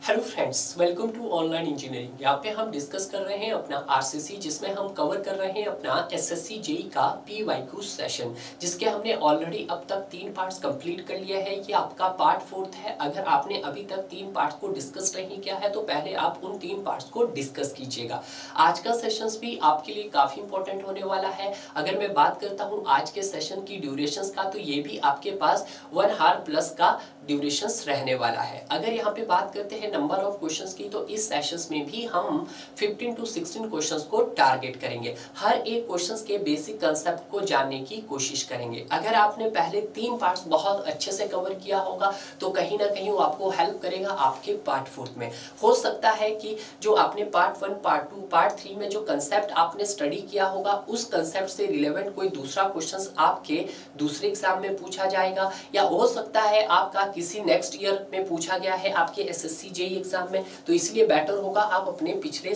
Hello friends, welcome to online engineering. यहाँ पे हम डिस्कस कर रहे हैं अपना आरसीसी, जिसमें हम कवर कर रहे हैं अपना एसएससी जेई का पीवाईक्यू सेशन, जिसके हमने ऑलरेडी अब तक 3 पार्ट्स कंप्लीट कर लिया है। ये आपका पार्ट 4 है। अगर आपने अभी तक 3 पार्ट्स को डिस्कस नहीं किया है तो पहले आप उन 3 पार्ट्स को डिस्कस कीजिएगा। आज का सेशंस भी आपके लिए काफ़ी इंपॉर्टेंट होने वाला है। अगर मैं बात करता हूँ आज के सेशन की ड्यूरेशंस का, तो ये भी आपके पास 1 आवर प्लस का ड्यूरेशंस रहने वाला है। अगर यहाँ पे बात करते हैं नंबर ऑफ क्वेश्चंस की, तो इस सेशंस में भी हम 15 to 16 क्वेश्चंस को टारगेट करेंगे। हर एक क्वेश्चंस के बेसिक कंसेप्ट को जानने की कोशिश करेंगे। अगर आपने पहले 3 पार्ट्स बहुत अच्छे से कवर किया होगा तो कहीं ना कहीं वो आपको हेल्प करेगा आपके पार्ट 4 में। हो सकता है कि जो आपने पार्ट 1, पार्ट 2, पार्ट 3 में जो कंसेप्ट आपने स्टडी किया होगा, उस कंसेप्ट से रिलेवेंट कोई दूसरा क्वेश्चन आपके दूसरे एग्जाम में पूछा जाएगा, या हो सकता है आपका किसी नेक्स्ट ईयर में पूछा गया है आपके एसएससी जेईई एग्जाम में। तो इसलिए बेटर होगा आप अपने पिछले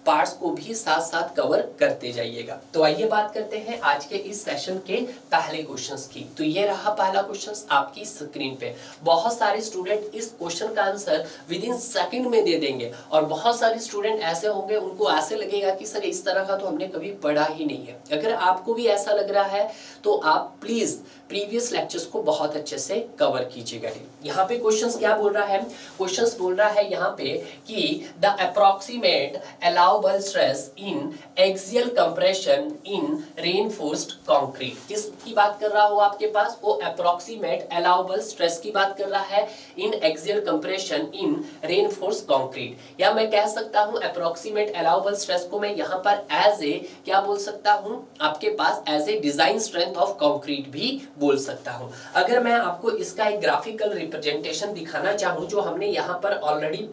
पार्ट्स को भी साथ साथ कवर करते जाइएगा। तो आइए बात करते हैं आज के इस सेशन के पहले क्वेश्चंस की। तो ये रहा पहला क्वेश्चन आपकी स्क्रीन पे। बहुत सारे स्टूडेंट इस क्वेश्चन का आंसर विद इन सेकंड में दे देंगे, और बहुत सारे स्टूडेंट ऐसे होंगे उनको ऐसे लगेगा कि सर इस तरह का तो हमने कभी पढ़ा ही नहीं है। अगर आपको भी ऐसा लग रहा है तो आप प्लीज प्रीवियस लेक्चर्स को बहुत अच्छे से कवर कीजिएगा। यहाँ पे क्वेश्चंस क्या बोल रहा है? क्वेश्चंस बोल रहा है यहाँ पे कि the approximate allowable stress in axial compression in reinforced concrete. किसकी बात कर रहा हो आपके पास? वो अप्रॉक्सीमेट अलाउबल स्ट्रेस की बात कर रहा है in axial compression in reinforced concrete. या मैं कह सकता हूँ अप्रॉक्सीमेट अलाउबल स्ट्रेस को मैं यहाँ पर एज ए क्या बोल सकता हूँ आपके पास? As a design strength of concrete भी बोल सकता हूं। अगर मैं आपको इसका एक ग्राफिकल रिप्रेजेंटेशन दिखाना चाहूं, जो हमने यहां पर ऑलरेडी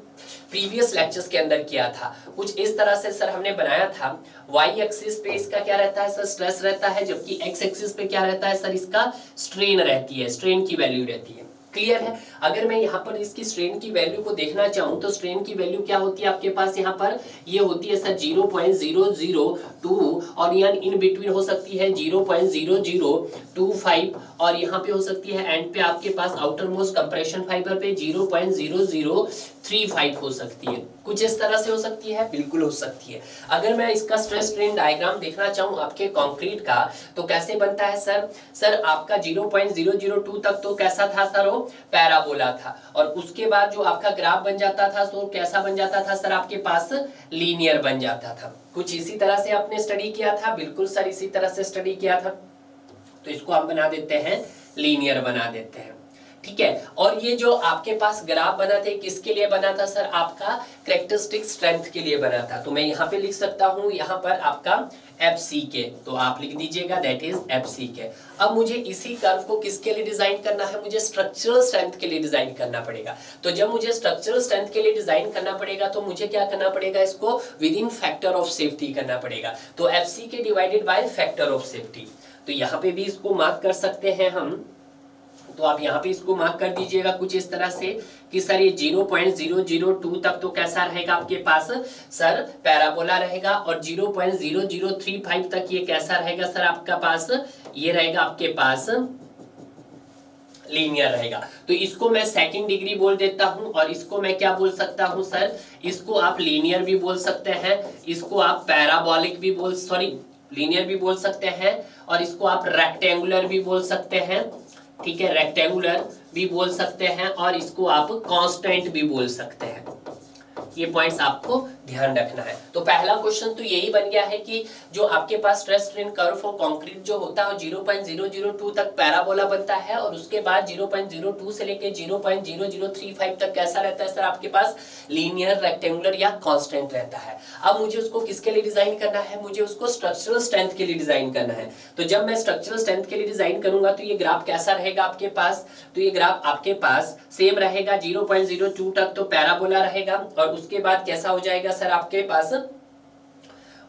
प्रीवियस लेक्चर्स के अंदर किया था, कुछ इस तरह से सर हमने बनाया था। वाई एक्सिस पे इसका क्या रहता है सर? स्ट्रेस रहता है, जबकि एक्स एक्सिस पे क्या रहता है सर? इसका स्ट्रेन रहती है, स्ट्रेन की वैल्यू रहती है। क्लियर है? अगर मैं यहाँ पर इसकी स्ट्रेन की वैल्यू को देखना चाहूं तो स्ट्रेन की वैल्यू क्या होती है आपके पास? यहाँ पर ये होती है सर 0.002, और यहाँ इन बिटवीन हो सकती है 0.0025, और यहाँ पे हो सकती है एंड पे आपके पास आउटर मोस्ट कंप्रेशन फाइबर पे 0.0035 हो सकती है। कुछ इस तरह से हो सकती है, बिल्कुल हो सकती है। अगर मैं इसका स्ट्रेस स्ट्रेन डायग्राम देखना चाहूँ आपके कंक्रीट का, तो कैसे बनता है सर? सर आपका 0.002 तक तो कैसा था सर? वो पैराबोला था, और उसके बाद जो आपका ग्राफ बन जाता था तो कैसा बन जाता था सर? आपके पास लीनियर बन जाता था। कुछ इसी तरह से आपने स्टडी किया था? बिल्कुल सर इसी तरह से स्टडी किया था। तो इसको हम बना देते हैं, लीनियर बना देते हैं। ठीक है, और ये जो आपके पास ग्राफ बना था किसके लिए बना था सर? आपका कैरेक्टरिस्टिक स्ट्रेंथ के लिए बना था। तो मैं यहाँ पे लिख सकता हूँ यहाँ पर आपका FCK, तो आप लिख दीजिएगा दैट इज FCK। अब मुझे इसी कर्व को किसके लिए डिजाइन करना है? मुझे स्ट्रक्चरल स्ट्रेंथ के लिए डिजाइन करना पड़ेगा। तो जब मुझे स्ट्रक्चरल स्ट्रेंथ के लिए डिजाइन करना पड़ेगा तो मुझे क्या करना पड़ेगा? इसको with in factor of safety करना पड़ेगा। तो FCK divided by factor of safety. तो यहाँ पे भी इसको मार्क कर सकते हैं हम। तो आप यहाँ पे इसको मार्क कर दीजिएगा कुछ इस तरह से कि सर ये 0.002 तक तो कैसा रहेगा आपके पास सर? पैराबोला रहेगा, और 0.0035 तक ये कैसा रहेगा सर आपका पास? ये रहेगा आपके पास लीनियर रहेगा। तो इसको मैं सेकंड डिग्री बोल देता हूं, और इसको मैं क्या बोल सकता हूं सर? इसको आप लीनियर भी बोल सकते हैं, इसको आप पैराबोलिक भी लीनियर भी बोल सकते हैं, और इसको आप रेक्टेंगुलर भी बोल सकते हैं। ठीक है, रेक्टेंगुलर भी बोल सकते हैं, और इसको आप कांस्टेंट भी बोल सकते हैं। ये पॉइंट्स आपको ध्यान रखना है। तो पहला क्वेश्चन तो यही बन गया है कि जो आपके पास stress strain curve for concrete जो होता है 0.002 तक पैराबोला बनता है, और उसके बाद 0.02 से लेके 0.0035 तक कैसा रहता है सर आपके पास? लीनियर, रेक्टेंगुलर या कांस्टेंट रहता है। अब मुझे उसको किसके लिए डिजाइन करना है? मुझे उसको स्ट्रक्चरल स्ट्रेंथ के लिए डिजाइन करना है। तो जब मैं स्ट्रक्चरल स्ट्रेंथ के लिए डिजाइन करूंगा तो ये ग्राफ कैसा रहेगा आपके पास? तो ये ग्राफ आपके पास सेम रहेगा, 0.02 तक तो पैराबोला रहेगा, और उसके बाद कैसा हो जाएगा सर आपके पास?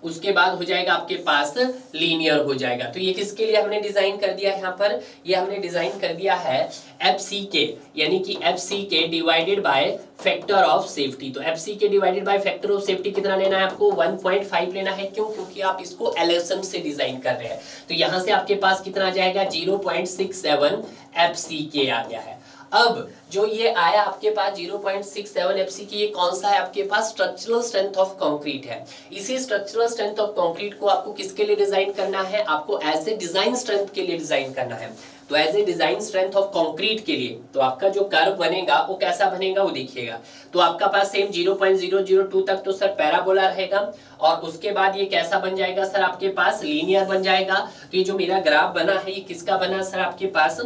उसके बाद हो जाएगा आपके पास लीनियर हो जाएगा। तो ये किसके लिए हमने डिजाइन कर दिया है? यहाँ पर ये हमने डिजाइन कर दिया है FCK, यानी कि FCK divided by factor of safety. तो FCK divided by factor of safety कितना लेना है आपको? 1.5 लेना है। क्यों? क्योंकि आप इसको LSM से डिजाइन कर रहे हैं। तो यहाँ से आपके पास कितना आ जाएगा? 0.67 FCK आ गया है। अब जो ये आया आपके पास 0.67 एफसी की, ये कौन सा है आपके पास? स्ट्रक्चरल स्ट्रेंथ ऑफ कंक्रीट है। इसी स्ट्रक्चरल स्ट्रेंथ ऑफ कंक्रीट को आपको किसके लिए डिजाइन करना है? आपको एज ए डिजाइन स्ट्रेंथ के लिए डिजाइन करना है। तो as a design strength of concrete के लिए तो आपका जो कर्व बनेगा वो कैसा बनेगा वो देखिएगा। तो आपका पास सेम 0.002 तक तो सर पैराबोला रहेगा, और उसके बाद ये कैसा बन जाएगा सर? आपके पास लीनियर बन जाएगा। तो ये जो मेरा ग्राफ बना है ये किसका बना सर? आपके पास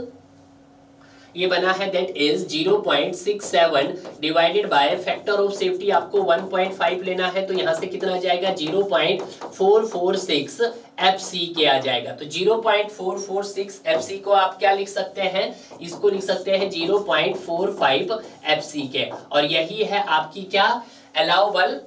ये बना है that is 0.67 divided by factor of safety आपको 1.5 लेना है, तो यहां से कितना आ जाएगा? 0.446 FC के आ जाएगा। तो 0.446 FC को आप क्या लिख सकते हैं? इसको लिख सकते हैं 0.45 FC के, और यही है आपकी क्या? अलाउबल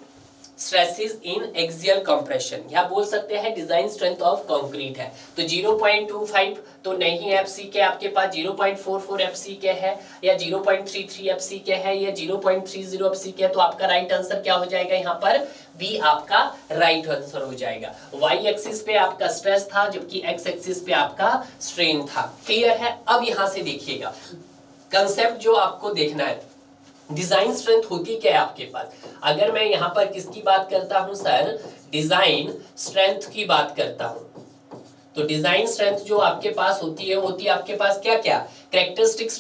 स्ट्रेसेस इन एक्सियल कंप्रेशन, या बोल सकते हैं डिजाइन स्ट्रेंथ ऑफ कंक्रीट है। तो 0.25 तो नहीं एफसी के आपके पास, 0.44 एफसी के है, या 0.33 एफसी के है, या 0.30 एफसी के है। तो आपका राइट आंसर क्या हो जाएगा? यहाँ पर बी आपका राइट आंसर हो जाएगा। वाई एक्सिस पे आपका स्ट्रेस था, जबकि एक्स एक्सिस पे आपका स्ट्रेन था। क्लियर है? अब यहां से देखिएगा कंसेप्ट जो आपको देखना है, डिजाइन स्ट्रेंथ होती क्या है आपके पास। अगर मैं यहां पर किसकी बात करता हूं सर? डिजाइन स्ट्रेंथ की बात करता हूं। तो डिजाइन स्ट्रेंथ जो आपके पास होती है आपके पास क्या क्या? Characteristic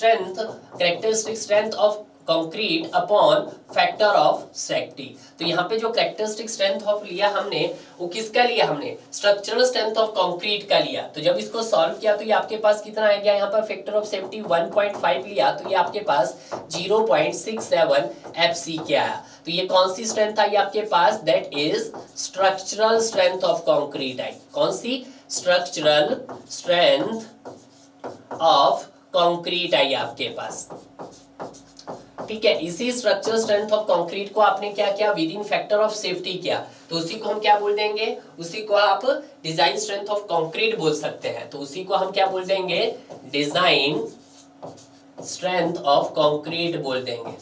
strength of concrete upon factor of safety. तो यहाँ पे जो कैरेक्टरिस्टिक स्ट्रेंथ ऑफ लिया हमने, वो किसका लिया हमने? स्ट्रक्चरल स्ट्रेंथ ऑफ कंक्रीट का लिया। तो जब इसको सॉल्व किया तो ये आपके पास कितना आ गया? यहाँ पर फैक्टर ऑफ सेफ्टी 1.5 लिया, तो ये आपके पास 0.67 FC के आया। तो ये कौन सी स्ट्रेंथ आई आपके पास? That is structural strength of concrete आई। कौन सी? स्ट्रक्चरल स्ट्रेंथ ऑफ कंक्रीट आई आपके पास। ठीक है, इसी स्ट्रक्चरल स्ट्रेंथ ऑफ कंक्रीट को आपने क्या किया? With in factor of safety किया, तो उसी को हम क्या बोल देंगे? उसी को आप डिजाइन स्ट्रेंथ ऑफ कंक्रीट बोल सकते हैं। तो उसी को हम क्या बोल देंगे? डिजाइन स्ट्रेंथ ऑफ कंक्रीट बोल देंगे।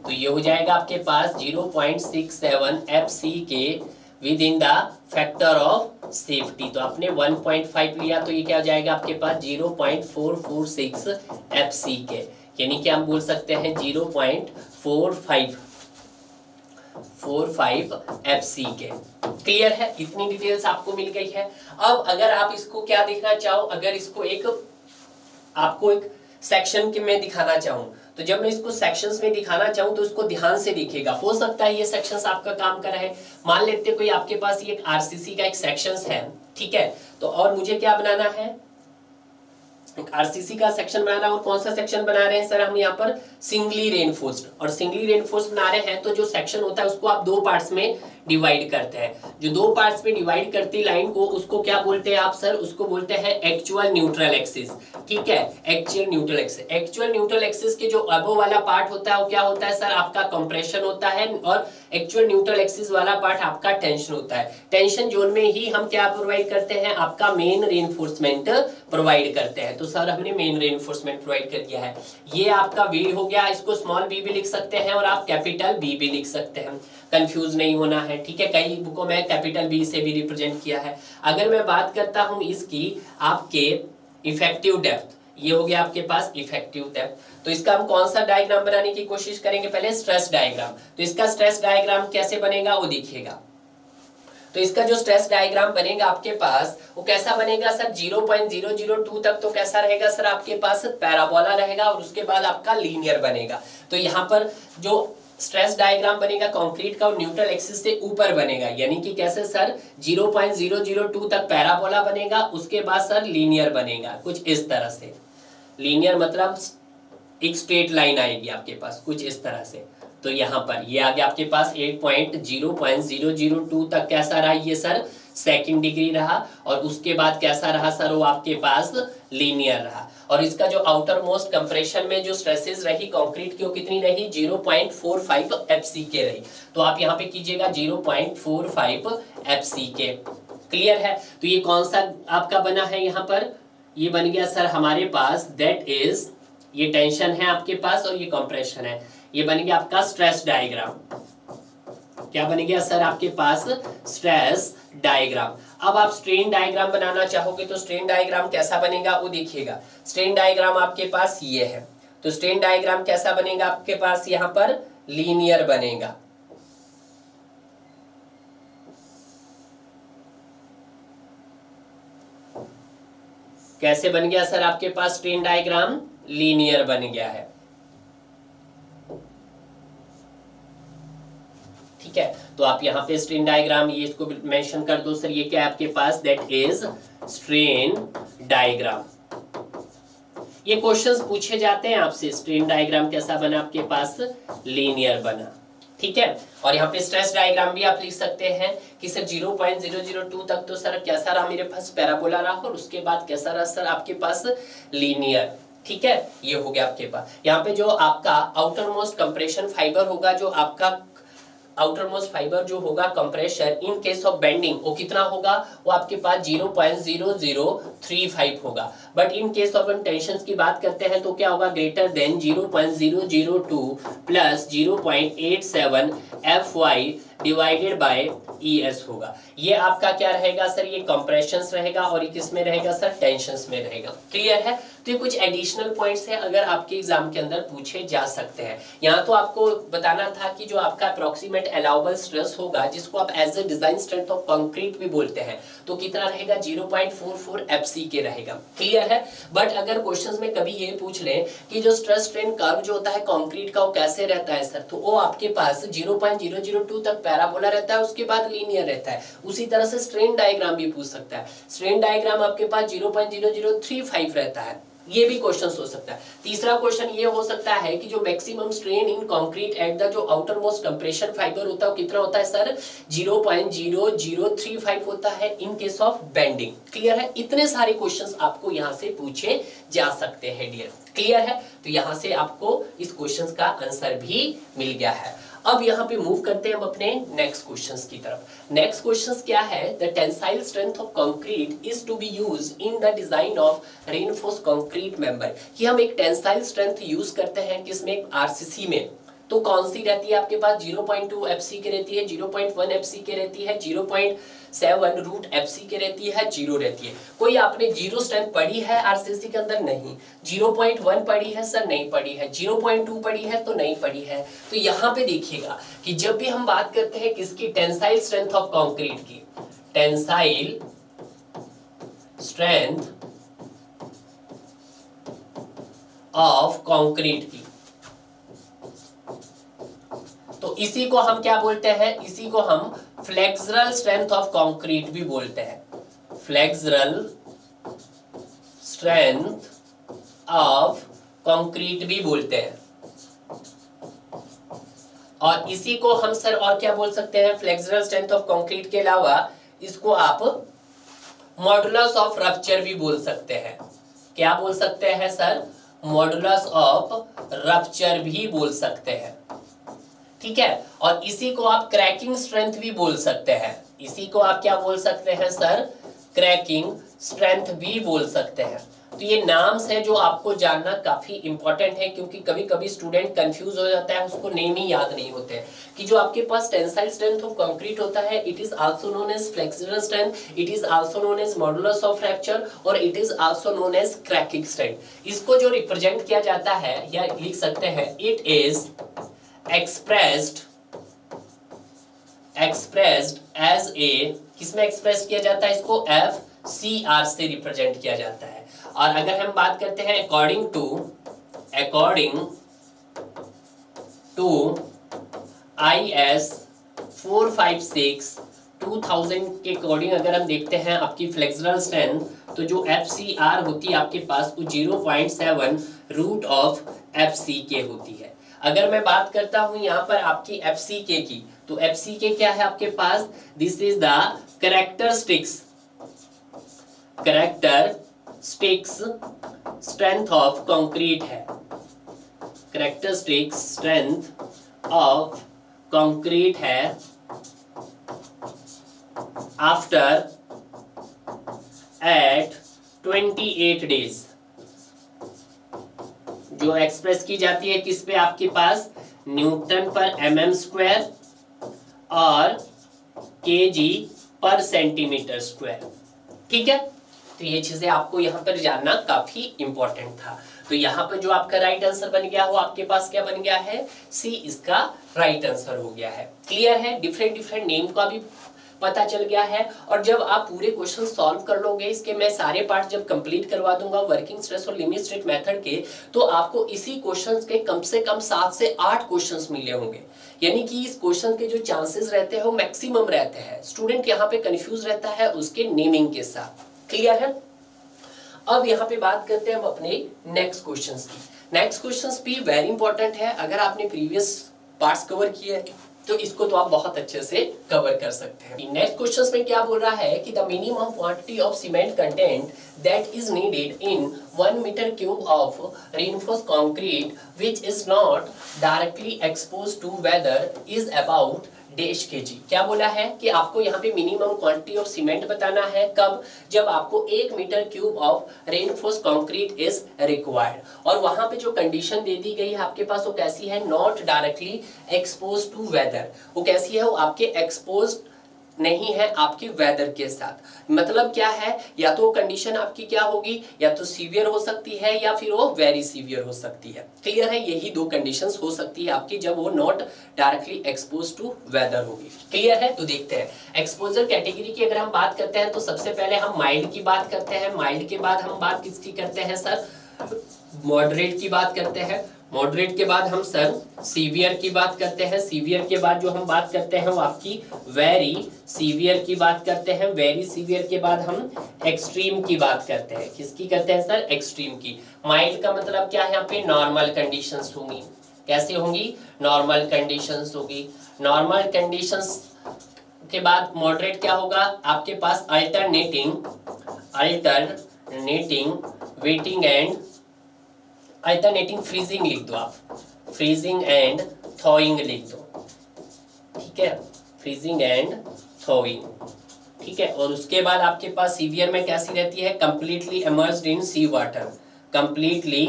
तो ये हो जाएगा आपके पास 0.67 FC के with in the factor of safety. तो आपने 1.5 लिया, तो ये क्या हो जाएगा आपके पास? 0.446 FC के, यानी कि हम बोल सकते हैं 0.45 FC के। क्लियर है? इतनी डिटेल्स आपको मिल गई है। अब अगर आप इसको क्या देखना चाहो, अगर इसको आपको एक सेक्शन के में दिखाना चाहूं, तो जब मैं इसको सेक्शंस में दिखाना चाहूं तो इसको ध्यान से देखिएगा। हो सकता है ये सेक्शंस आपका काम कर रहा है। मान लेते कोई आपके पास ये एक आरसीसी का एक सेक्शंस है, ठीक है, तो और मुझे क्या बनाना है? एक आरसीसी का सेक्शन बनाना है। और कौन सा सेक्शन बना रहे हैं सर हम? यहाँ पर सिंगली रेनफोर्स्ड, और सिंगली रेनफोर्स्ड बना रहे हैं तो जो सेक्शन होता है उसको आप दो पार्ट्स में डिवाइड करते हैं। जो दो पार्ट्स में डिवाइड करती लाइन को, उसको क्या बोलते हैं आप सर? उसको बोलते हैं एक्चुअल न्यूट्रल एक्सिस। ठीक है, actual neutral axis. Actual neutral axis के जो अबव वाला पार्ट होता है वो क्या होता है सर? आपका कंप्रेशन होता है, और एक्चुअल न्यूट्रल एक्सिस वाला पार्ट आपका टेंशन होता है। टेंशन जोन में ही हम क्या प्रोवाइड करते हैं? आपका मेन रेनफोर्समेंट प्रोवाइड करते हैं। तो सर हमने मेन रेनफोर्समेंट प्रोवाइड कर दिया है। ये आपका वी हो गया, इसको स्मॉल बी भी लिख सकते हैं और आप कैपिटल बी भी लिख सकते हैं, कंफ्यूज नहीं होना है। ठीक है, कई बुकों में कैपिटल बी से भी रिप्रेजेंट किया है। अगर मैं बात करता हूं इसकी आपके इफेक्टिव डेप्थ, ये हो गया आपके पास इफेक्टिव डेप्थ। तो इसका हम कौन सा डायग्राम बनाने की कोशिश करेंगे? पहले स्ट्रेस डायग्राम। तो इसका स्ट्रेस डायग्राम कैसे बनेगा वो देखिएगा। तो इसका जो स्ट्रेस डायग्राम बनेगा आपके पास वो कैसा बनेगा सर? 0.002 तक तो कैसा रहेगा सर? आपके पास पैराबोला रहेगा, और उसके बाद आपका लीनियर बनेगा। तो यहाँ पर जो स्ट्रेस डायग्राम बनेगा कंक्रीट का, और न्यूट्रल एक्सिस से ऊपर बनेगा, यानी कि कैसे सर? 0.002 तक पैराबोला बनेगा, उसके बाद सर लीनियर बनेगा कुछ इस तरह से। लीनियर मतलब एक स्ट्रेट लाइन आएगी आपके पास कुछ इस तरह से। तो यहाँ पर ये आ गया आपके पास 0.002 तक कैसा रहा ये सर? सेकंड डिग्री रहा, और उसके बाद कैसा रहा सर? वो आपके पास लीनियर रहा। और इसका जो आउटर मोस्ट कंप्रेशन में जो स्ट्रेसेस रही कंक्रीट की वो कितनी रही? 0.45 FC के रही। तो आप यहाँ पे कीजिएगा 0.45 FC के। क्लियर है? तो ये कौन सा आपका बना है यहाँ पर? ये बन गया सर हमारे पास दैट इज, ये टेंशन है आपके पास और ये कंप्रेशन है। ये बन गया आपका स्ट्रेस डायग्राम। क्या बन गया सर आपके पास? Stress diagram. अब आप स्ट्रेन डायग्राम बनाना चाहोगे तो स्ट्रेन डायग्राम कैसा बनेगा वो देखिएगा। स्ट्रेन डायग्राम आपके पास ये है, तो स्ट्रेन डायग्राम कैसा बनेगा आपके पास, यहाँ पर लीनियर बनेगा। कैसे बन गया सर आपके पास स्ट्रेन डायग्राम, लीनियर बन गया है। ठीक है, तो आप यहाँ पे स्ट्रेन डायग्राम ये इसको मेंशन कर दो सर, ये क्या है आपके पास, दैट इज स्ट्रेन डायग्राम। ये क्वेश्चंस पूछे जाते हैं आपसे, स्ट्रेन डायग्राम कैसा बना आपके पास, लीनियर बना। ठीक है, और यहाँ पे स्ट्रेस डायग्राम भी आप लिख सकते हैं कि सर 0.002 तक तो सर कैसा रहा मेरे पास, पैराबोला रहा, और उसके बाद कैसा रहा सर आपके पास, लीनियर। ठीक है, ये हो गया आपके पास। यहाँ पे जो आपका आउटर मोस्ट कंप्रेशन फाइबर होगा, जो आपका आउटर मोस्ट फाइबर जो होगा compressor in case of bending, वो कितना होगा, वो आपके पास 0.0035 होगा। But in case of tension की बात करते हैं तो क्या होगा, greater than 0.002 plus 0.87 FY divided by ES होगा। ये आपका क्या रहेगा सर, ये कंप्रेशंस रहेगा, और ये किस में रहेगा सर, टेंशंस में रहेगा। क्लियर है, तो ये कुछ एडिशनल पॉइंट्स हैं, अगर आपके एग्जाम के अंदर पूछे जा सकते हैं। यहाँ तो आपको बताना था कि जो आपका अप्रोक्सीमेट अलाउबल स्ट्रेस होगा, जिसको आप as a design strength of concrete भी बोलते हैं, तो कितना रहेगा, 0.44 FC के रहेगा। क्लियर है, बट अगर क्वेश्चंस में कभी ये पूछ ले कि जो स्ट्रेस स्ट्रेन कर्व जो होता है कंक्रीट का, वो कैसे रहता है सर, तो वो आपके पास 0.002 तक पैराबोला रहता है, उसके बाद लीनियर रहता है। उसी तरह से स्ट्रेन डायग्राम भी पूछ सकता है, स्ट्रेन डायग्राम आपके पास 0.0035 रहता है, ये भी क्वेश्चन हो सकता है। तीसरा क्वेश्चन ये हो सकता है कि जो maximum strain in concrete at the जो आउटर मोस्ट कंप्रेशन फाइबर होता है, कितना होता है सर, 0.0035 होता है इन केस ऑफ बेंडिंग। क्लियर है, इतने सारे क्वेश्चंस आपको यहाँ से पूछे जा सकते हैं डियर। क्लियर है, तो यहाँ से आपको इस क्वेश्चन का आंसर भी मिल गया है। अब यहाँ पे मूव करते हैं हम अपने नेक्स्ट क्वेश्चंस की तरफ। नेक्स्ट क्वेश्चंस क्या है, the tensile strength of concrete is to be used in the design of reinforced concrete member. कि हम एक टेंसाइल स्ट्रेंथ यूज करते हैं किसमें, आरसीसी में, तो कौन सी रहती है आपके पास, 0.2 FC के रहती है, 0.1 FC के रहती है, 0.7 रूट FC के रहती है, 0 रहती है। कोई आपने 0 स्ट्रेंथ पढ़ी है आरसीसी के अंदर, नहीं। 0.1 पढ़ी है सर, नहीं पढ़ी है। 0.2 पढ़ी है तो नहीं पढ़ी है। तो यहाँ पे देखिएगा कि जब भी हम बात करते हैं किसकी, टेंसाइल स्ट्रेंथ ऑफ कॉन्क्रीट की, टेंसाइल स्ट्रेंथ ऑफ कॉन्क्रीट की, तो इसी को हम क्या बोलते हैं, इसी को हम फ्लेक्सुरल स्ट्रेंथ ऑफ कंक्रीट भी बोलते हैं। फ्लेक्सुरल स्ट्रेंथ ऑफ कंक्रीट भी बोलते हैं, और इसी को हम सर और क्या बोल सकते हैं, फ्लेक्सुरल स्ट्रेंथ ऑफ कंक्रीट के अलावा इसको आप मॉडुलस ऑफ रप्चर भी बोल सकते हैं। क्या बोल सकते हैं सर, मॉडुलस ऑफ रप्चर भी बोल सकते हैं। ठीक है, और इसी को आप क्रैकिंग स्ट्रेंथ भी बोल सकते हैं। इसी को आप क्या बोल सकते हैं सर, क्रैकिंग स्ट्रेंथ भी बोल सकते हैं। तो ये नाम्स है जो आपको जानना काफी इंपॉर्टेंट है, क्योंकि कभी कभी स्टूडेंट कंफ्यूज हो जाता है, उसको नेम ही याद नहीं होते कि जो आपके पास टेंसाइल स्ट्रेंथ ऑफ कंक्रीट होता है, it is also known as flexural strength, it is also known as modulus of fracture, और it is also known as cracking strength. इसको जो रिप्रेजेंट किया जाता है या लिख सकते हैं, it is expressed as a, किसमें एक्सप्रेस किया जाता है इसको, FCR से रिप्रेजेंट किया जाता है। और अगर हम बात करते हैं अकॉर्डिंग टू IS 456 2000 के अकॉर्डिंग अगर हम देखते हैं आपकी फ्लेक्सुरल स्ट्रेंथ, तो जो FCR होती है आपके पास वो 0.7 रूट ऑफ FCK होती है। अगर मैं बात करता हूं यहाँ पर आपकी FCK की, तो FCK क्या है आपके पास, this is the characteristics strength of concrete है। कैरेक्टरिस्टिक्स स्ट्रेंथ ऑफ कंक्रीट है आफ्टर एट 28 डेज, जो एक्सप्रेस की जाती है किस पे, आपके पास न्यूटन पर mm² और kg पर सेंटीमीटर स्क्वायर। ठीक है, तो ये चीजें आपको यहाँ पर जानना काफी इंपॉर्टेंट था। तो यहाँ पर जो आपका राइट आंसर बन गया, वो आपके पास क्या बन गया है, सी इसका राइट आंसर हो गया है। क्लियर है, डिफरेंट डिफरेंट नेम का भी पता चल गया है। और जब आप पूरे क्वेश्चन सॉल्व कर लोगे, इसके मैं सारे पार्ट जब कंप्लीट करवा दूंगा वर्किंग स्ट्रेस और लिमिट स्टेट मेथड के, तो आपको इसी क्वेश्चंस के कम से कम 7 से 8 क्वेश्चंस मिले होंगे। यानी कि इस क्वेश्चन के जो चांसेस रहते हैं वो मैक्सिमम रहते हैं। स्टूडेंट यहाँ पे कंफ्यूज रहता है उसके नेमिंग के साथ। क्लियर है। अब यहाँ पे बात करते हैं हम अपने नेक्स्ट क्वेश्चंस की। नेक्स्ट क्वेश्चंस भी वेरी इंपॉर्टेंट है। अगर आपने प्रीवियस पार्ट्स कवर किए हैं तो इसको तो आप बहुत अच्छे से कवर कर सकते हैं। नेक्स्ट क्वेश्चंस में क्या बोल रहा है कि the minimum quantity of cement content that is needed in 1 metre cube of reinforced concrete which is not directly exposed to weather is about dash के जी। क्या बोला है कि आपको यहाँ पे मिनिमम क्वांटिटी ऑफ सीमेंट बताना है। कब? जब आपको 1 metre cube of reinforced concrete is required. और वहां पे जो कंडीशन दे दी गई है आपके पास वो कैसी है, not directly expose to weather. वो कैसी है, वो आपके एक्सपोज नहीं है आपके वेदर के साथ। मतलब क्या है, या तो कंडीशन आपकी क्या होगी, या तो सीवियर हो सकती है या फिर वो वेरी सीवियर हो सकती है। क्लियर है, यही दो कंडीशंस हो सकती है आपकी जब वो not directly expose to weather होगी। क्लियर है। तो देखते हैं एक्सपोजर कैटेगरी की अगर हम बात करते हैं तो सबसे पहले हम माइल्ड की बात करते हैं। माइल्ड के बाद हम बात किसकी करते हैं सर, मॉडरेट की बात करते हैं। मॉडरेट के बाद हम सर सीवियर की बात करते हैं। सीवियर के बाद जो हम बात करते हैं वो आपकी वेरी सीवियर की बात करते हैं। वेरी सीवियर के बाद हम एक्सट्रीम की बात करते हैं। किसकी करते हैं सर, एक्सट्रीम की। माइल्ड का मतलब क्या है, यहाँ पे नॉर्मल कंडीशंस होंगी। कैसे होंगी, नॉर्मल कंडीशंस होगी। नॉर्मल कंडीशंस के बाद मॉडरेट क्या होगा आपके पास, alternating wetting and alternating freezing लिख दो आप, फ्रीजिंग एंड थॉइंग लिख दो। ठीक है, फ्रीजिंग एंड थॉइंग। ठीक है, और उसके बाद आपके पास सीवियर में कैसी रहती है, completely immersed in sea water. Completely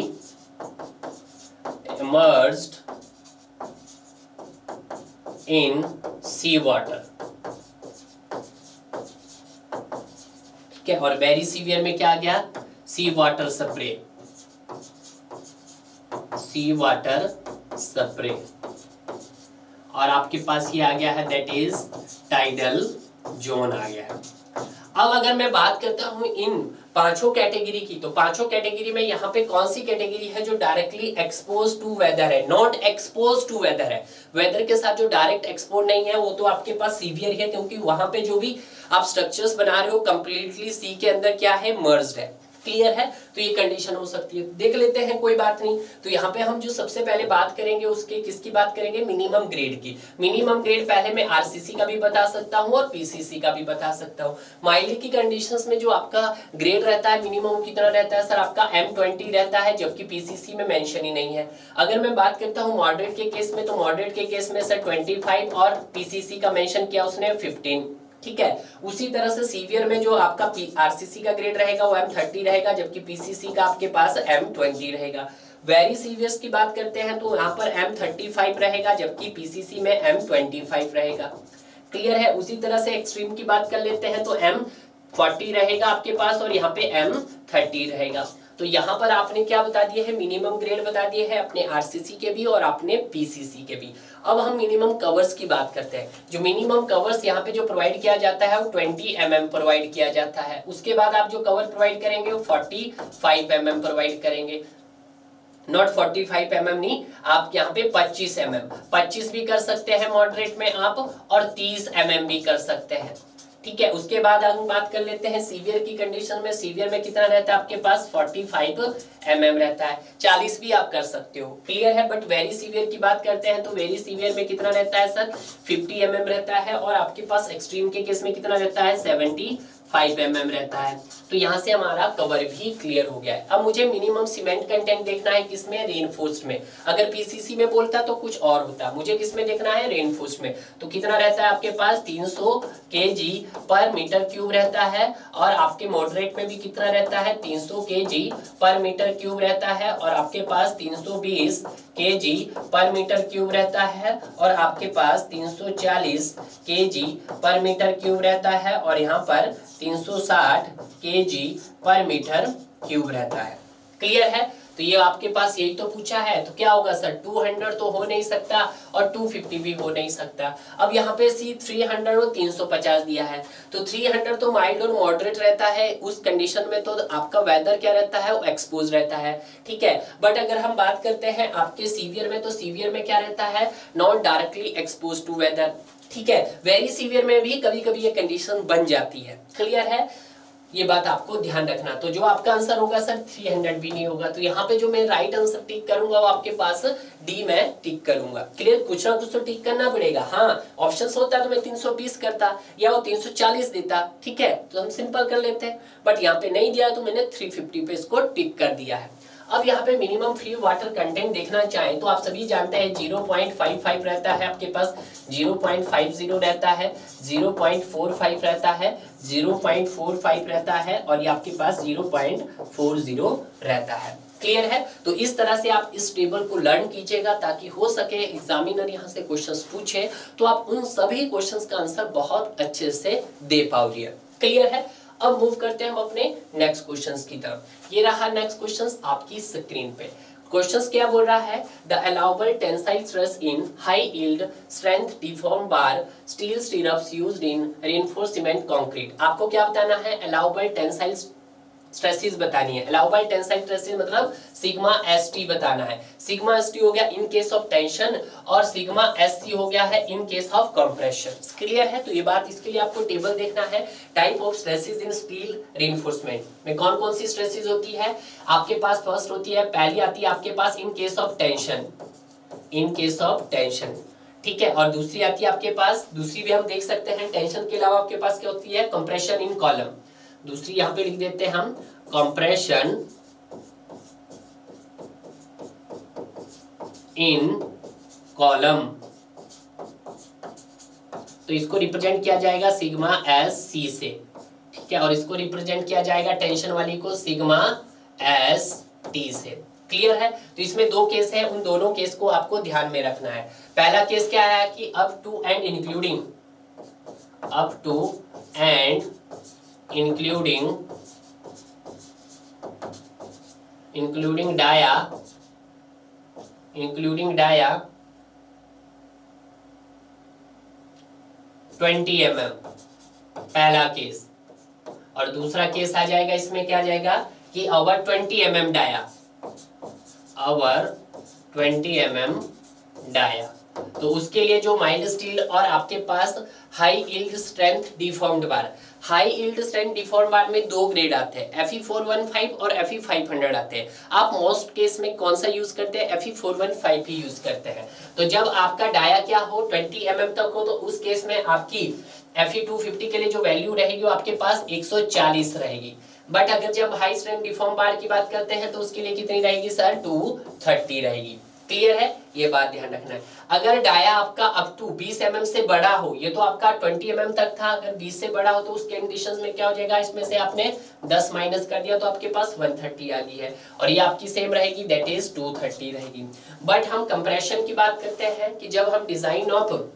immersed in sea water. ठीक है, और वेरी सीवियर में क्या आ गया, sea water spray. Sea water spray. और आपके पास ये आ गया है दैट इज टाइडल जोन आ गया है। अब अगर मैं बात करता हूं इन पांचों कैटेगरी की, तो पांचों कैटेगरी में यहाँ पे कौन सी कैटेगरी है जो डायरेक्टली एक्सपोज टू वेदर है, नॉट एक्सपोज टू वेदर है। वेदर के साथ जो डायरेक्ट एक्सपोज नहीं है वो तो आपके पास सीवियर है, क्योंकि वहां पे जो भी आप स्ट्रक्चर्स बना रहे हो कंप्लीटली सी के अंदर क्या है, मर्ज्ड है। क्लियर है, तो ये कंडीशन हो सकती है। देख लेते हैं, कोई बात नहीं। तो यहाँ पे हम जो सबसे पहले बात करेंगे उसके किसकी बात करेंगे, मिनिमम ग्रेड की। मिनिमम ग्रेड पहले मैं आरसीसी का भी बता सकता हूँ और पीसीसी का भी बता सकता हूँ। माइल्ड की कंडीशंस में जो आपका ग्रेड रहता है मिनिमम कितना रहता है सर, आपका M20 रहता है, जबकि पीसीसी में मेंशन ही नहीं है। अगर मैं बात करता हूँ मॉडरेट के केस में, तो मॉडरेट के केस में सर 25 और पीसीसी का मेंशन किया उसने 15। ठीक है, उसी तरह से सीवियर में जो आपका आरसीसी का ग्रेड रहेगा वो M30 रहेगा, जबकि पीसीसी का आपके पास M20 रहेगा। वेरी सीवियर्स की बात करते हैं तो यहाँ पर M35 रहेगा, जबकि पीसीसी में M25 रहेगा। क्लियर है। उसी तरह से एक्सट्रीम की बात कर लेते हैं तो M40 रहेगा आपके पास और यहाँ पे M30 रहेगा। तो यहाँ पर आपने क्या बता दिए है, मिनिमम ग्रेड बता दिए है अपने आरसीसी के भी और अपने पीसीसी के भी। अब हम मिनिमम कवर्स की बात करते हैं। जो मिनिमम कवर्स यहाँ पे जो प्रोवाइड किया जाता है वो 20 mm प्रोवाइड किया जाता है। उसके बाद आप जो कवर प्रोवाइड करेंगे वो 45 mm प्रोवाइड करेंगे। नॉट 45 mm नहीं, आप यहाँ पे 25 mm, 25 भी कर सकते हैं मॉडरेट में आप, और 30 mm भी कर सकते हैं। ठीक है, उसके बाद हम बात कर लेते हैं सीवियर की कंडीशन में। सीवियर में कितना रहता है आपके पास, 45 mm रहता है, 40 भी आप कर सकते हो। क्लियर है। बट वेरी सीवियर की बात करते हैं तो वेरी सीवियर में कितना रहता है सर, 50 mm रहता है, और आपके पास एक्सट्रीम के केस में कितना रहता है, 75 5 mm रहता है। तो यहाँ से हमारा कवर भी क्लियर हो गया है। अब मुझे मिनिमम सीमेंट कंटेंट देखना है, किसमें, रेनफोर्स्ड में। अगर पीसीसी में बोलता तो कुछ और होता, मुझे किसमें देखना है, रेनफोर्स्ड में। तो कितना रहता है आपके पास, 300 kg पर मीटर क्यूब रहता है। और आपके मॉडरेट में भी कितना रहता है, 300 kg पर मीटर क्यूब रहता है। और आपके पास 320 kg पर मीटर क्यूब रहता है। और आपके पास 340 kg पर मीटर क्यूब रहता है। और यहाँ पर 360 kg पर मीटर क्यूब रहता है। क्लियर है। तो ये आपके पास यही तो पूछा है, तो क्या होगा सर, 200 तो हो नहीं सकता और 250 भी हो नहीं सकता। अब यहाँ पे सी 300 और 350 दिया है, तो 300 तो माइल्ड और मॉडरेट रहता है। उस कंडीशन में तो आपका वेदर क्या रहता है, वो एक्सपोज रहता है, ठीक है। बट अगर हम बात करते हैं आपके सीवियर में, तो सीवियर में क्या रहता है, not directly expose to weather, ठीक है। वेरी सीवियर में भी कभी कभी ये कंडीशन बन जाती है। क्लियर है, ये बात आपको ध्यान रखना। तो जो आपका आंसर होगा सर 300 भी नहीं होगा। तो यहाँ पे जो मैं राइट आंसर टिक करूंगा वो आपके पास डी में टिक करूंगा। क्लियर, कुछ ना कुछ तो टिक करना पड़ेगा। हाँ, ऑप्शंस होता तो मैं 320 करता या वो 340 देता, ठीक है, तो हम सिंपल कर लेते हैं। बट यहाँ पे नहीं दिया तो मैंने 350 पे इसको टिक कर दिया है। अब यहाँ पे मिनिमम फ्री वाटर कंटेंट देखना चाहें तो आप सभी जानते हैं 0.55 रहता है आपके पास, 0.50 रहता है, 0.45 रहता है, 0.45 रहता है और ये आपके पास 0.40 रहता है। क्लियर है। तो इस तरह से आप इस टेबल को लर्न कीजिएगा ताकि हो सके एग्जामिनर यहाँ से क्वेश्चंस पूछे तो आप उन सभी क्वेश्चंस का आंसर बहुत अच्छे से दे पाओगे। क्लियर है। अब मूव करते हैं हम अपने नेक्स्ट क्वेश्चंस की तरफ। ये रहा नेक्स्ट क्वेश्चंस आपकी स्क्रीन पे। क्वेश्चंस क्या बोल रहा है, the allowable tensile stress in high yield strength deform bar steel स्टीरअप्स used in reinforced cement concrete. आपको क्या बताना है, अलाउबल टेंसाइल स्ट्रेसेस बतानी है। अलाउबल टेंसाइल स्ट्रेसेस मतलब सिग्मा एसटी बताना है। सिग्मा एसटी हो गया इन केस ऑफ टेंशन और सिग्मा एससी हो गया है इन केस ऑफ कंप्रेशन। क्लियर है। तो ये बात, इसके लिए आपको टेबल देखना है, type of stresses in steel reinforcement में कौन कौन सी स्ट्रेसेस होती है। आपके पास फर्स्ट होती है, पहली आती है आपके पास in case of tension, in case of tension, ठीक है। और दूसरी आती है आपके पास, दूसरी भी हम देख सकते हैं, टेंशन के अलावा आपके पास क्या होती है, कंप्रेशन इन कॉलम। दूसरी यहां पे लिख देते हैं हम कंप्रेशन इन कॉलम। तो इसको रिप्रेजेंट किया जाएगा सिग्मा एस सी से, ठीक है। और इसको रिप्रेजेंट किया जाएगा टेंशन वाली को सिग्मा एस टी से। क्लियर है। तो इसमें दो केस है, उन दोनों केस को आपको ध्यान में रखना है। पहला केस क्या है कि up to and including, up to and including dia 20 mm, पहला केस। और दूसरा केस आ जाएगा, इसमें क्या आ जाएगा कि over 20 mm dia, over 20 mm dia. तो उसके लिए जो माइल्ड स्टील और आपके पास high yield strength deformed bar, high yield strength deformed bar में दो ग्रेड आते हैं, Fe415 और Fe500 आते हैं। आप मोस्ट केस में कौन सा यूज करते हैं, Fe415 ही यूज करते हैं। तो जब आपका डाया क्या हो 20 mm तक हो तो उस केस में आपकी Fe250 के लिए जो वैल्यू रहेगी वो आपके पास 140 रहेगी। बट अगर जब हाई स्ट्रेंथ डिफॉर्म बार की बात करते हैं तो उसके लिए कितनी रहेगी सर, 230 रहेगी। क्लियर है, ये बात ध्यान रखना है। अगर डाया आपका अप टू 20 mm से बड़ा हो, ये तो आपका 20 mm तक था, अगर 20 से बड़ा हो तो उस कंडीशंस में क्या हो जाएगा, इसमें से आपने 10 माइनस कर दिया तो आपके पास 130 आ गई है और ये आपकी सेम रहेगी, दैट इज 230 रहेगी। बट हम कंप्रेशन की बात करते हैं कि जब हम डिजाइन ऑफ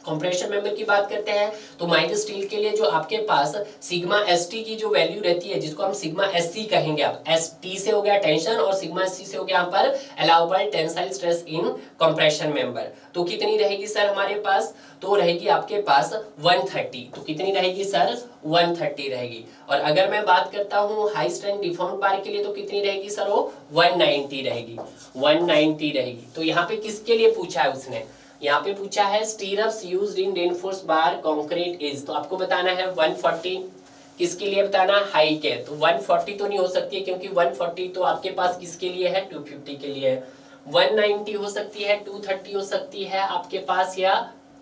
कंप्रेशन मेंबर की बात करते हैं तो माइल्ड स्टील के लिए जो आपके पास सिग्मा एसटी की जो वैल्यू रहती है, जिसको हम सिग्मा एससी कहेंगे, आप एसटी से हो गया टेंशन और सिग्मा एससी से हो गया यहाँ पर allowable tensile stress in compression member, तो कितनी रहेगी सर हमारे पास, तो रहेगी आपके पास 130। तो कितनी रहेगी सर, 130 रहेगी। और अगर मैं बात करता हूँ हाई स्ट्रेंथ डिफॉर्म्ड बार के लिए तो कितनी रहेगी सर, वो 190 रहेगी, 190 रहेगी। तो यहाँ पे किसके लिए पूछा है उसने, यहाँ पे पूछा है स्टीरअप्स used in reinforced bar concrete is, तो आपको बताना है 140, किसके लिए बताना, हाई के। तो 140 तो नहीं हो सकती है क्योंकि 140 तो आपके पास किसके लिए है, 250 के लिए है। 190 हो सकती है, 230 हो सकती है आपके पास, या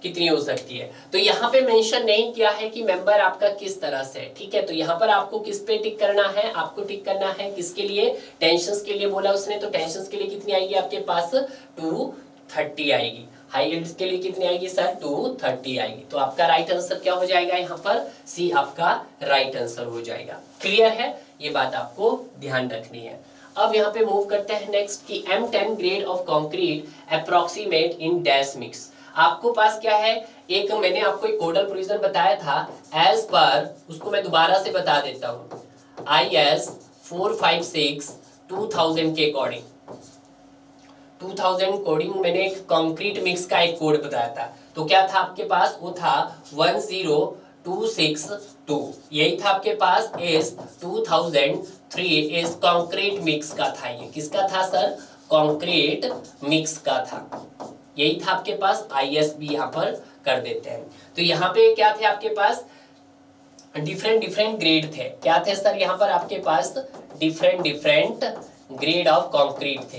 कितनी हो सकती है। तो यहाँ पे मेंशन नहीं किया है कि मेंबर आपका किस तरह से, ठीक है। तो यहाँ पर आपको किस पे टिक करना है, आपको टिक करना है किसके लिए, टेंशंस के लिए बोला उसने, तो टेंशंस के लिए कितनी आएगी आपके पास 230 आएगी। हाई यील्ड्स के लिए कितनी आएगी सर 230 आएगी। तो आपका राइट आंसर क्या हो जाएगा यहाँ पर, सी आपका राइट आंसर हो जाएगा। क्लियर है, ये बात आपको ध्यान रखनी है। अब यहाँ पे मूव करते हैं नेक्स्ट कि M10 grade of concrete approximate in dash mix. आपको पास क्या है, एक मैंने आपको एक कोडल प्रोविजन बताया था एज पर, उसको मैं दोबारा से बता देता हूँ, IS 456 2000 के अकॉर्डिंग 2000 कोडिंग मैंने एक कंक्रीट मिक्स का एक कोड बताया था। तो क्या था आपके पास, वो था 10262, यही था आपके पास इस 2003 इस कंक्रीट मिक्स का था। ये किसका था सर, कंक्रीट मिक्स का था, यही था आपके पास। IS भी यहाँ पर कर देते हैं। तो यहाँ पे क्या थे आपके पास, डिफरेंट ग्रेड थे। क्या थे सर यहाँ पर आपके पास, डिफरेंट ग्रेड ऑफ कंक्रीट थे,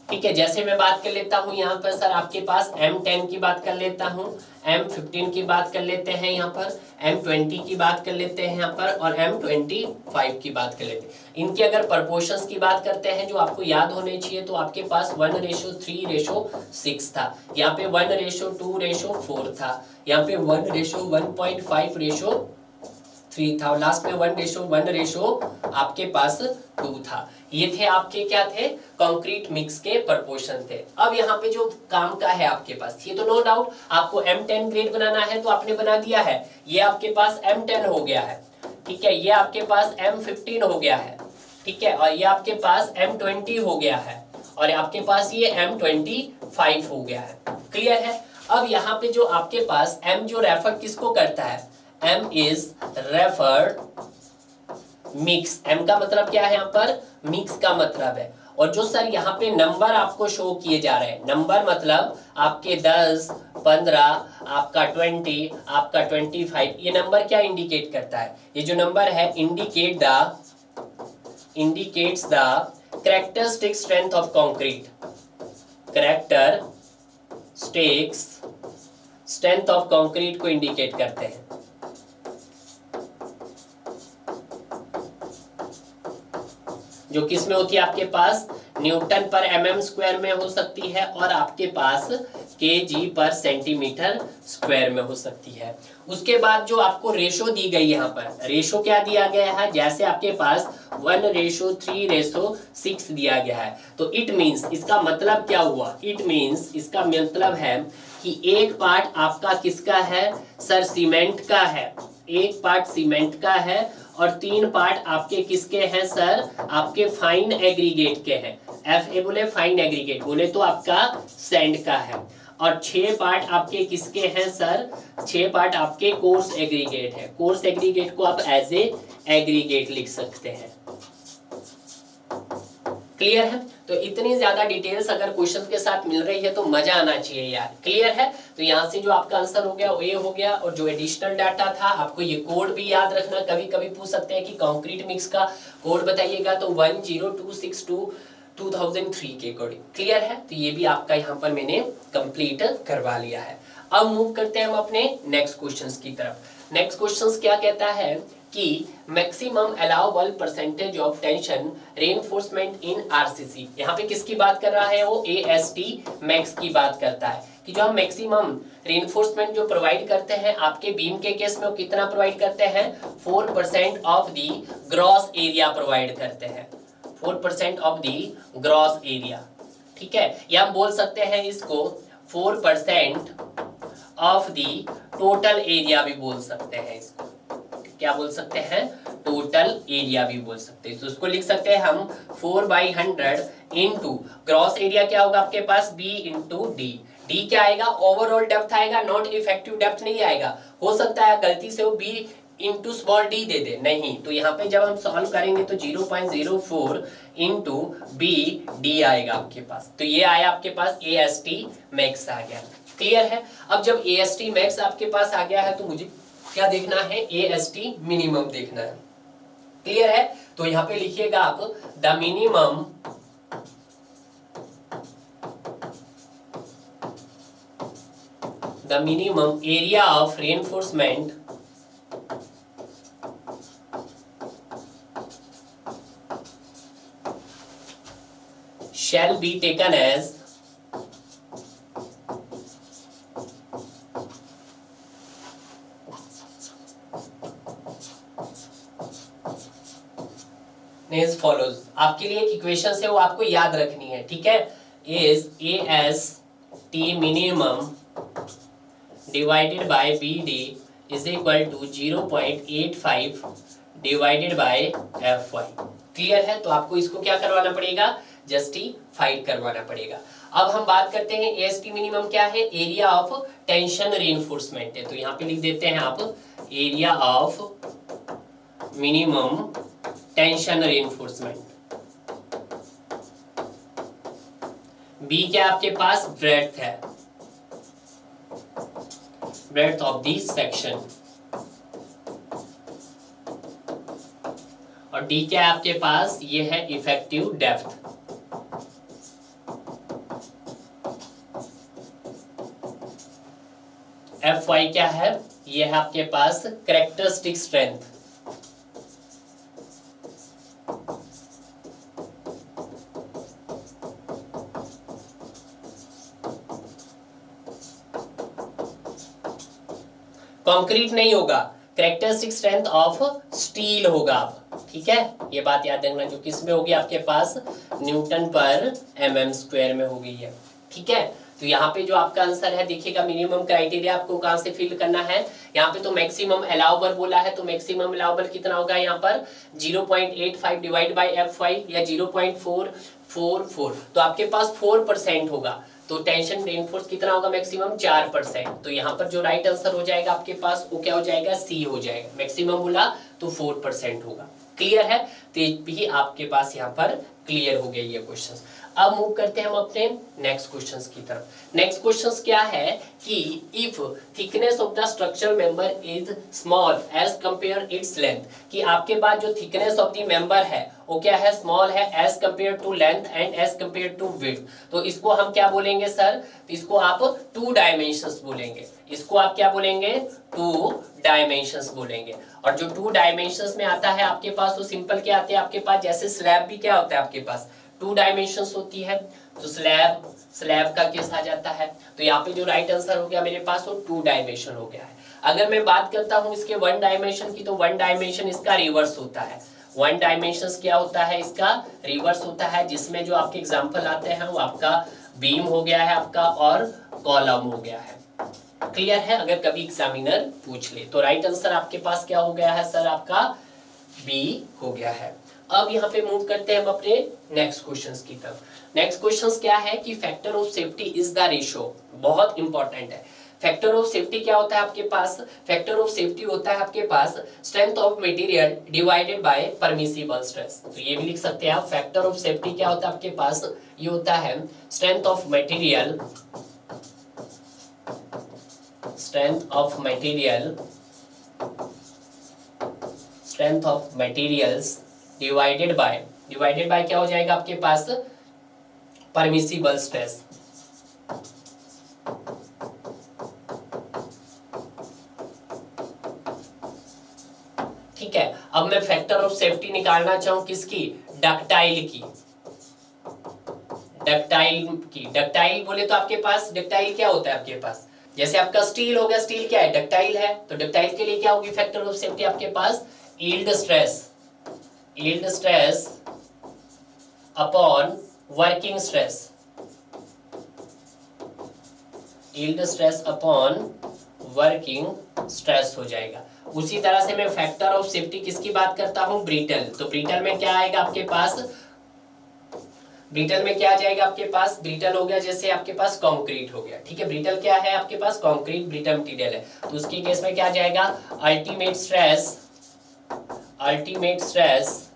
ठीक है। जैसे मैं बात कर लेता हूं यहाँ पर सर आपके पास M10 की बात कर लेता हूं, M15 की बात कर लेते हैं यहाँ पर, M20 की बात कर लेते हैं यहाँ पर, और M25 की बात कर लेते हैं। इनके अगर प्रपोर्शंस की बात करते हैं जो आपको याद होने चाहिए, तो आपके पास 1:3:6 था, यहाँ पे 1:2:4 था, यहाँ पे 1:1.5:3 था, और लास्ट में 1:1 आपके पास 2 था। ये थे आपके क्या थे, कंक्रीट मिक्स के प्रपोर्शन थे। अब यहाँ पे जो काम का है आपके पास, ये तो नो डाउट आपको M10 ग्रेड बनाना है तो आपने बना दिया है, ये आपके पास M10 हो गया है, ठीक है। ये आपके पास M15 हो गया है, ठीक है, और ये आपके पास M20 हो गया है, और आपके पास ये M25 हो गया है। क्लियर है। अब यहाँ पे जो आपके पास M जो रेफर किसको करता है, M is referred mix. M का मतलब क्या है यहाँ पर, मिक्स का मतलब है। और जो सर यहाँ पे नंबर आपको शो किए जा रहे हैं, नंबर मतलब आपके 10, 15, आपका 20, आपका 25, ये नंबर क्या इंडिकेट करता है, ये जो नंबर है indicates the characteristic strength of concrete, characteristics strength of concrete को इंडिकेट करते हैं। जो किस में होती है आपके पास, न्यूटन पर mm स्क्वायर में हो सकती है, और आपके पास kg पर सेंटीमीटर स्क्वायर में हो सकती है। उसके बाद जो आपको रेशो दी गई, यहाँ पर रेशो क्या दिया गया है, जैसे आपके पास 1:3:6 दिया गया है। तो इट मीन्स, इसका मतलब क्या हुआ, इट मीन्स इसका मतलब है कि एक पार्ट आपका किसका है सर, सीमेंट का है, एक पार्ट सीमेंट का है, और 3 पार्ट आपके किसके हैं सर, आपके फाइन एग्रीगेट के हैं। FA बोले फाइन एग्रीगेट, बोले तो आपका सैंड का है, और 6 पार्ट आपके किसके हैं सर, 6 पार्ट आपके कोर्स एग्रीगेट है। कोर्स एग्रीगेट को आप एज ए एग्रीगेट लिख सकते हैं। क्लियर है। तो इतनी ज्यादा डिटेल्स अगर क्वेश्चन के साथ मिल रही है तो मजा आना चाहिए यार। क्लियर है। तो यहाँ से जो आपका आंसर हो गया वो ये हो गया, और जो एडिशनल डाटा था आपको ये कोड भी याद रखना, कभी कभी पूछ सकते हैं कि कंक्रीट मिक्स का कोड बताइएगा, तो 10262 2003 के अकॉर्डिंग। क्लियर है। तो ये भी आपका यहाँ पर मैंने कंप्लीट करवा लिया है। अब मूव करते हैं हम अपने नेक्स्ट क्वेश्चंस की तरफ। नेक्स्ट क्वेश्चंस क्या कहता है कि maximum allowable percentage of tension reinforcement in RCC. यहाँ पे किसकी बात कर रहा है, वो AST मैक्स की बात करता है कि जो हम मैक्सिमम रेनफोर्समेंट जो प्रोवाइड करते हैं आपके बीम के केस में, वो कितना प्रोवाइड करते हैं, 4% of the gross area provide करते हैं, 4% ऑफ दी ग्रॉस एरिया। ठीक है, या हम बोल सकते हैं इसको 4% ऑफ दी टोटल एरिया भी बोल सकते हैं, इसको क्या बोल सकते हैं, टोटल एरिया भी बोल सकते हैं। तो उसको लिख सकते हैं हम 4/100 इंटू ग्रॉस एरिया क्या होगा आपके पास, B इंटू डी। डी क्या आएगा, ओवरऑल डेप्थ आएगा, नॉट इफेक्टिव डेप्थ नहीं आएगा। हो सकता है गलती से वो B इंटू स्मॉल डी दे दे, नहीं, तो यहाँ पे जब हम सॉल्व करेंगे तो 0.04 इंटू बी डी आएगा आपके पास। तो ये आया आपके पास AST मैक्स आ गया। क्लियर है। अब जब AST मैक्स आपके पास आ गया है तो मुझे क्या देखना है, AST मिनिमम देखना है। क्लियर है। तो यहाँ पे लिखिएगा आप the minimum the minimum area of reinforcement shall be taken as as follows। आपके लिए एक इक्वेशन है वो आपको याद रखनी है, ठीक है। Is A S T minimum divided by B D is equal to 0.85 divided by F Y. Clear है? तो आपको इसको क्या करवाना पड़ेगा, जस्टिफाइड करवाना पड़ेगा। अब हम बात करते हैं एएसटी मिनिमम क्या है, एरिया ऑफ टेंशन रीइंफोर्समेंट है। तो यहाँ पे लिख देते हैं आप area of minimum tension reinforcement. B क्या आपके पास, ब्रेड्थ है, ब्रेड्थ ऑफ दिस सेक्शन। और डी क्या है आपके पास, ये है इफेक्टिव डेप्थ। एफ वाई क्या है, ये है आपके पास कैरेक्टरिस्टिक स्ट्रेंथ। कंक्रीट नहीं होगा, कैरेक्टरिस्टिक स्ट्रेंथ ऑफ स्टील होगा। ठीक है, ये बात याद रखना, जो किस में होगी आपके पास, न्यूटन पर एमएम स्क्वायर में होगी ये। ठीक है, तो यहाँ पे जो आपका आंसर है देखिएगा, मिनिमम क्राइटेरिया आपको कहाँ से फिल करना है। यहाँ पे तो मैक्सिमम अलाउबल बोला है, तो मैक्सिमम अलाउबल कितना होगा यहाँ पर 0.85 डिवाइड बाय एफ वाई या 0.444, तो आपके पास 4% होगा। तो टेंशन रेनफोर्स कितना होगा, मैक्सिमम 4%। तो यहाँ पर जो राइट आंसर हो जाएगा आपके पास वो क्या हो जाएगा, सी हो जाएगा। मैक्सिमम बोला तो 4% होगा। क्लियर है? तो ये भी आपके पास यहाँ पर क्लियर हो गया ये क्वेश्चन। अब मूव करते हैं हम अपने नेक्स्ट क्वेश्चंस की तरफ। नेक्स्ट क्वेश्चंस क्या है कि if thickness of the structural member is small as compare its length, कि आपके पास जो थिकनेस ऑफ द मेंबर है वो क्या है, स्मॉल है as compare to length and as compare to width. तो इसको हम क्या बोलेंगे सर, तो इसको आप 2 डायमेंशंस बोलेंगे। इसको आप क्या बोलेंगे, 2 डायमेंशंस बोलेंगे। और जो 2 डायमेंशंस में आता है आपके पास वो सिंपल क्या आते हैं आपके पास, जैसे स्लैब भी क्या होता है आपके पास 2 डायमेंशंस होती है, तो स्लैब का केस आ जाता है। तो यहाँ पे जो राइट आंसर हो गया मेरे पास वो 2 डायमेंशन हो गया है। अगर मैं बात करता हूँ इसके 1 डायमेंशन की, तो 1 डायमेंशन इसका रिवर्स होता है। 1 डायमेंशन क्या होता है, इसका रिवर्स होता है, जिसमें जो आपके एग्जाम्पल आते हैं वो आपका बीम हो गया है आपका और कॉलम हो गया है। क्लियर है? अगर कभी एग्जामिनर पूछ ले तो राइट आंसर आपके पास क्या हो गया है सर, आपका बी हो गया है। अब यहाँ पे मूव करते हैं हम अपने नेक्स्ट क्वेश्चंस की तरफ। नेक्स्ट क्वेश्चंस क्या है कि factor of safety is the ratio, बहुत इंपॉर्टेंट है। फैक्टर ऑफ सेफ्टी क्या होता है आपके पास, फैक्टर ऑफ सेफ्टी होता है आपके पास strength of material divided by permissible stress. तो ये भी लिख सकते हैं आप, फैक्टर ऑफ सेफ्टी क्या होता है आपके पास, ये होता है strength of material, strength of material, strength of materials divided by क्या हो जाएगा आपके पास, परमिसिबल स्ट्रेस। ठीक है, अब मैं फैक्टर ऑफ सेफ्टी निकालना चाहूं किसकी, डक्टाइल की। डक्टाइल बोले तो आपके पास डक्टाइल क्या होता है आपके पास, जैसे आपका स्टील हो गया, स्टील क्या है, डक्टाइल है। तो डक्टाइल के लिए क्या होगी फैक्टर ऑफ सेफ्टी आपके पास, yield stress upon working stress, yield stress upon working stress हो जाएगा। उसी तरह से मैं फैक्टर ऑफ सेफ्टी किसकी बात करता हूं, ब्रिटल। तो ब्रिटल में क्या आएगा आपके पास, ब्रिटल में क्या आ जाएगा आपके पास, ब्रिटल हो गया जैसे आपके पास कंक्रीट हो गया। ठीक है, ब्रिटल क्या है आपके पास, कंक्रीट ब्रिटल मटेरियल है। तो उसके केस में क्या आ जाएगा, अल्टीमेट स्ट्रेस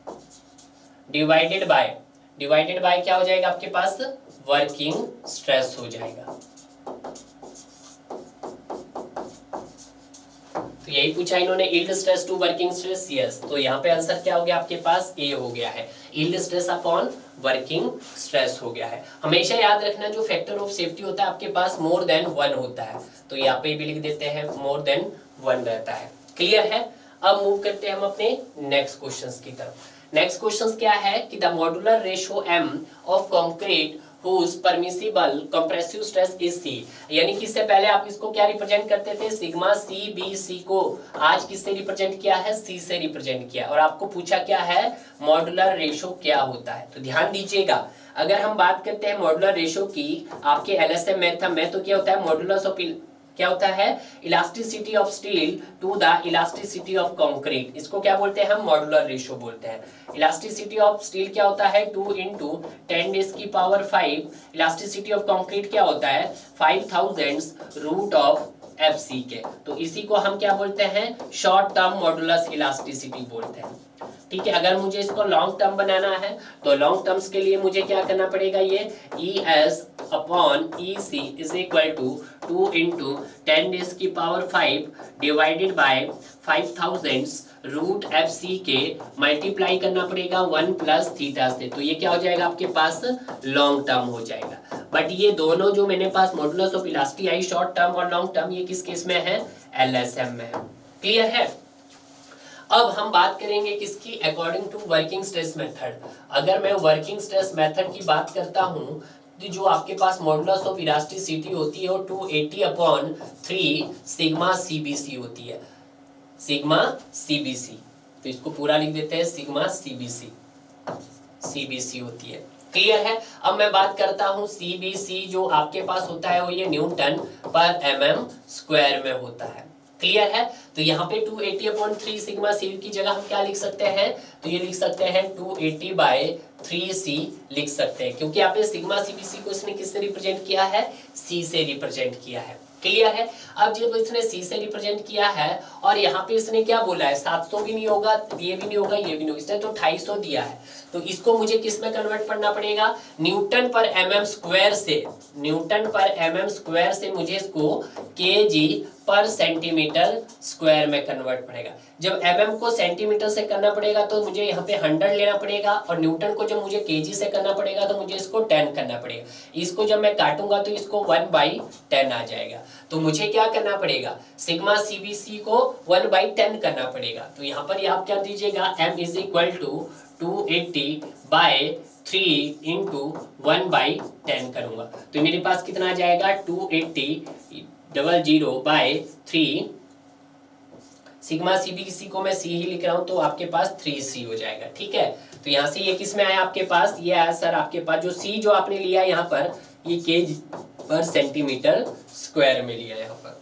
डिवाइडेड बाय क्या हो जाएगा आपके पास, वर्किंग स्ट्रेस हो जाएगा। तो यही पूछा इन्होंने, yield stress to working stress, yes. तो यहाँ पे आंसर क्या हो गया आपके पास, ए हो गया है, yield stress upon working stress हो गया है। हमेशा याद रखना जो फैक्टर ऑफ सेफ्टी होता है आपके पास मोर देन 1 होता है, तो यहाँ पे भी लिख देते हैं मोर देन 1 रहता है। क्लियर है। अब मूव करते हैं हम अपने नेक्स्ट क्वेश्चंस की तरफ। नेक्स्ट क्वेश्चंस क्या है कि the modular ratio m of concrete whose permissible compressive stress is C, यानी कि इससे पहले आप इसको क्या रिप्रेजेंट करते थे, सिग्मा सी बी सी को आज किससे रिप्रेजेंट किया है, C से रिप्रेजेंट किया, और आपको पूछा क्या है मॉड्यूलर रेशियो क्या होता है। तो ध्यान दीजिएगा, अगर हम बात करते हैं मॉड्यूलर रेशियो की आपके एलएसएम मेथड में, तो क्या होता है मॉड्यूलस ऑफ क्या होता है, elasticity of steel to the elasticity of concrete, इसको क्या बोलते हैं हम मॉड्यूलर रेशियो बोलते हैं। इलास्टिसिटी ऑफ स्टील क्या होता है 2 × 10⁵, इलास्टिसिटी ऑफ कंक्रीट क्या होता है 5000 √f(c) के, तो इसी को हम क्या बोलते हैं शॉर्ट टर्म मॉड्यूलस इलास्टिसिटी बोलते हैं। ठीक है, अगर मुझे इसको लॉन्ग टर्म बनाना है तो लॉन्ग टर्म्स के लिए मुझे क्या करना पड़ेगा, ये ES/EC is equal to 2 × 10⁵ divided by 5000 √f(c) के मल्टीप्लाई करना पड़ेगा 1 + थीटा से, तो ये क्या हो जाएगा आपके पास लॉन्ग टर्म हो जाएगा। बट ये दोनों जो मेरे पास modulus of elasticity short term और लॉन्ग टर्म, ये किस केस में है, एलएसएम में है। क्लियर है। अब हम बात करेंगे किसकी, according to working stress method. अगर मैं वर्किंग स्ट्रेस मेथड की बात करता हूं तो जो आपके पास मॉडुलस ऑफ इलास्टिसिटी होती है वो 280/3 सिग्मा सीबीसी होती है, सिग्मा सीबीसी। तो इसको पूरा लिख देते हैं सिग्मा सीबीसी, सीबीसी होती है। क्लियर है। अब मैं बात करता हूं सीबीसी जो आपके पास होता है वो ये न्यूटन पर एमएम स्क्वायर में होता है। क्लियर है। तो यहाँ पे 280/3 सिग्मा सी की जगह हम क्या लिख सकते हैं, तो ये लिख सकते हैं 280/3c लिख सकते हैं, क्योंकि यहाँ पे सिग्मा सीबीसी को इसने किससे रिप्रेजेंट किया है, सी से रिप्रेजेंट किया है। क्लियर है। अब जब इसने सी से रिप्रेजेंट किया है और यहाँ पे इसने क्या बोला है 700 भी नहीं होगा, ये भी नहीं होगा, ये भी नहीं होगा, इसने तो 250 दिया है, तो इसको मुझे किस में कन्वर्ट करना पड़ेगा, न्यूटन पर एमएम स्क्वायर से, न्यूटन पर एमएम स्क्वायर से मुझे इसको केजी पर सेंटीमीटर स्क्वायर में कन्वर्ट पड़ेगा। जब एमएम को सेंटीमीटर से करना पड़ेगा तो मुझे यहाँ पे 100 लेना पड़ेगा, और न्यूटन को जब मुझे केजी से करना पड़ेगा तो मुझे इसको 10 करना पड़ेगा। इसको जब मैं काटूंगा तो इसको 1/10 आ जाएगा। तो मुझे क्या करना पड़ेगा, सिग्मा सीबीसी को 1/10 करना पड़ेगा। तो यहाँ पर आप क्या दीजिएगा, m इज इक्वल टू 280/3 × 1/10 करूंगा, तो मेरे पास कितना आ जाएगा 280/3 सिग्मा सीबीसी को मैं सी ही लिख रहा हूं तो आपके पास 3c हो जाएगा। ठीक है। तो यहाँ से ये किस में आया आपके पास, ये आया सर आपके पास जो सी जो आपने लिया यहाँ पर ये केजी पर सेंटीमीटर स्क्वायर में लिया यहाँ पर।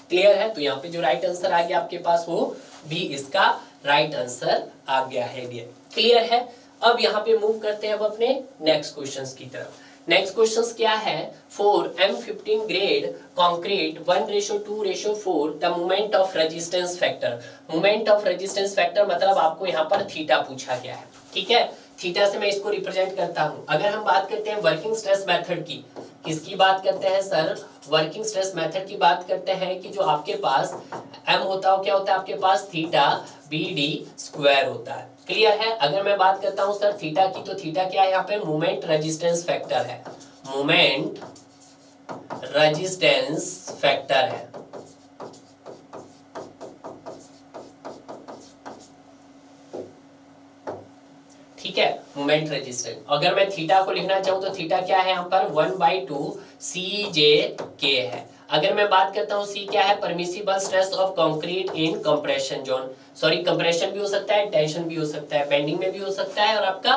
क्लियर है। तो यहाँ पे जो राइट आंसर आ गया आपके पास वो भी इसका राइट आंसर आ गया है। क्लियर है। अब यहाँ पे मूव करते हैं अब अपने नेक्स्ट क्वेश्चंस की तरफ। नेक्स्ट क्वेश्चंस क्या है, for M15 grade concrete 1:2:4 the moment of resistance factor. Moment of resistance factor मतलब आपको यहाँ पर थीटा पूछा गया है। ठीक है। थीटा से मैं इसको रिप्रेजेंट करता हूं। अगर हम बात करते हैं वर्किंग स्ट्रेस मेथड की, किसकी बात करते हैं सर, वर्किंग स्ट्रेस मेथड की बात करते हैं कि जो आपके पास m होता है क्या होता है आपके पास थीटा BD² होता है। क्लियर है। अगर मैं बात करता हूं सर थीटा की, तो थीटा क्या है यहाँ पे मोमेंट रेजिस्टेंस फैक्टर है, मोमेंट रेजिस्टेंस फैक्टर है। ठीक है, मोमेंट रेजिस्टेंस। अगर मैं थीटा को लिखना चाहूं तो थीटा क्या है यहाँ पर 1/2 CJK है। अगर मैं बात करता हूँ सी क्या है, permissible stress of concrete in compression zone. Sorry, compression भी हो सकता है, टेंशन भी हो सकता है, बेंडिंग में भी हो सकता है और आपका